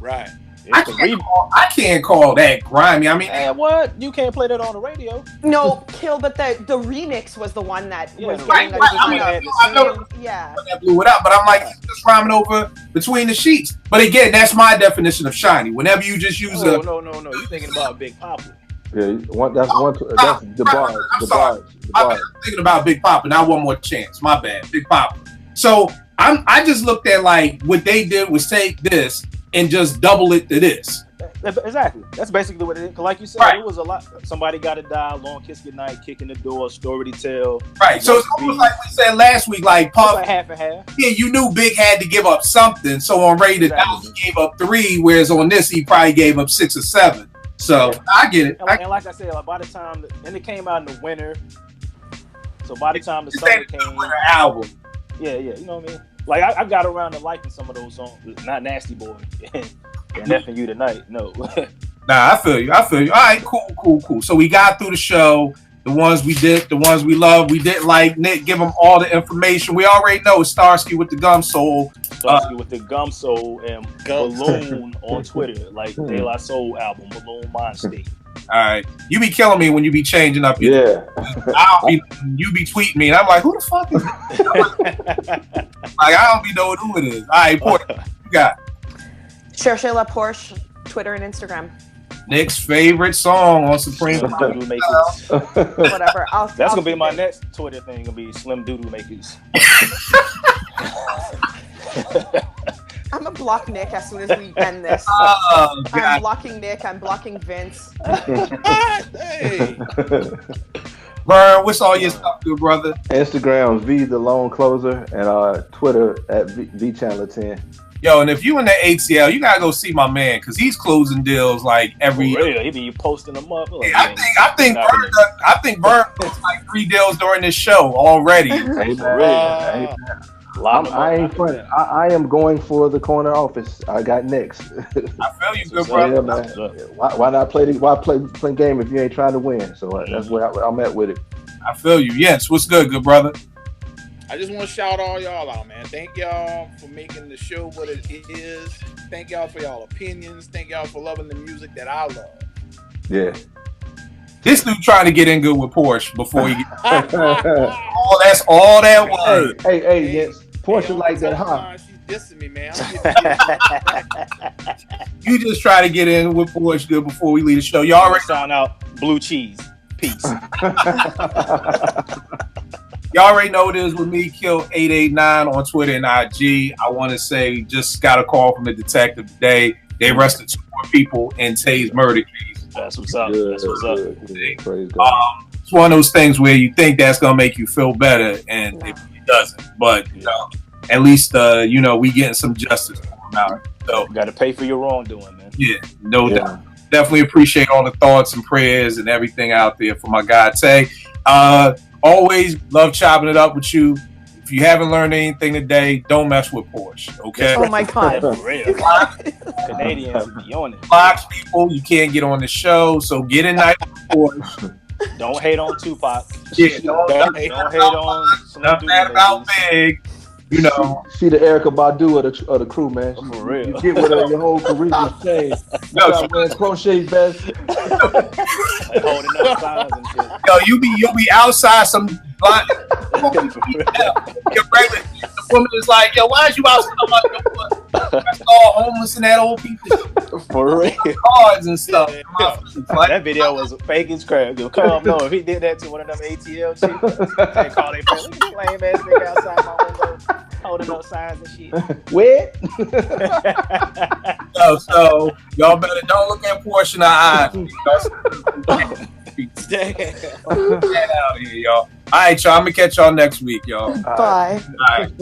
Right. I can't call that grimy. I mean, And what? You can't play that on the radio. No, Kill, but the remix was the one that was the getting remix a was ton I know of yeah. that blew it up, but I'm like, it's just rhyming over between the sheets. But again, that's my definition of shiny. Whenever you just use No. You're thinking about Big Papa. Yeah, that's the bars. I'm thinking about Big Papa, not One More Chance. My bad, Big Papa. So I just looked at like what they did was take this and just double it to this. Exactly. That's basically what it is. 'Cause like you said, Right. it was a lot. Somebody Gotta Die, Long Kiss Goodnight, Kicking the Door, Story to Tell. Right. So it's almost like we said last week, like It's Puff. like half and half. Yeah, you knew Big had to give up something. So on Ready to Die, he gave up 3, whereas on this, he probably gave up 6 or 7. So I get it. And like I said, like by the time and it came out in the winter, so by the time the summer came, Winter album. yeah, you know what I mean. Like I got around to liking some of those songs, not Nasty Boy and Effing You Tonight. No, Nah, I feel you. All right, cool. So we got through the show. The ones we did, the ones we love, we didn't like. Nick, give them all the information. We already know Starsky with the Gum Soul. Starsky with the Gum Soul and Balloon on Twitter, like De La Soul album, Balloon Mind State. All right, you be killing me when you be changing up. Yeah. You be tweeting me, and I'm like, who the fuck is that? Like, I don't be knowing who it is. All right, Porter, you got Cherchez La Porsche, Twitter and Instagram. Nick's favorite song on Supreme. Slim Doodle Makers. Whatever. That's gonna be my next Twitter thing. Gonna be Slim Doodle Makers. I'm gonna block Nick as soon as we end this. Oh, I'm God. blocking Nick. I'm blocking Vince. Hey. Vern, what's all your stuff, good brother? Instagram V the Loan Closer and Twitter at V Chandler 10. Yo, and if you in the ATL, you gotta go see my man because he's closing deals like every. For real, he be posting them up. Like, I think Vern closed like 3 deals during this show already. I ain't funny. I am going for the corner office. I got next. I feel you, good Yeah, brother. man. Why not play game if you ain't trying to win? So that's where I'm at with it. I feel you. Yes, what's good brother? I just want to shout all y'all out, man. Thank y'all for making the show what it is. Thank y'all for y'all opinions. Thank y'all for loving the music that I love. Yeah. This dude trying to get in good with Porsche before he get. That's all that was. Hey, yes. Porsche like that, huh? She's dissing me, man. You just try to get in with Porsche good before we leave the show. Y'all already sound out blue cheese. Peace. Y'all already know what it is with me, Kill889 on Twitter and IG. I want to say, just got a call from the detective today. They arrested 2 more people in Tay's murder case. That's what's up. Good, That's what's up. Praise God. It's one of those things where you think that's going to make you feel better, and it doesn't. But, you know, at least, you know, we getting some justice for them out. So, You got to pay for your wrongdoing, man. yeah, no doubt. Definitely appreciate all the thoughts and prayers and everything out there for my guy, Tay. Always love chopping it up with you. If you haven't learned anything today, don't mess with Porsche, okay? Oh my God. For real. Canadians be on it. Blocks people, you can't get on the show, so get in night with Porsche. Don't hate on Tupac. Yeah, don't hate on Slim nothing bad about Doodle Big. You know, She the Erica Badu of the crew, man. For real. You get with her, your whole charisma change. You No, start wearing crochet vests. Like holding up signs and shit. yo, you'll be outside some blind. Your regular the woman is like, yo, why is you outside my door? That's all homeless and that old people For real. cards and stuff. Like, That video was fake as crap. Yo, come no, if he did that to one of them ATL chicks, they call their friend, look at this lame ass nigga outside my window holding up signs and shit. Where? so y'all better don't look at Porsche in the eye. Get out of here, y'all. All right, y'all. I'm gonna catch y'all next week, y'all. Bye. All right.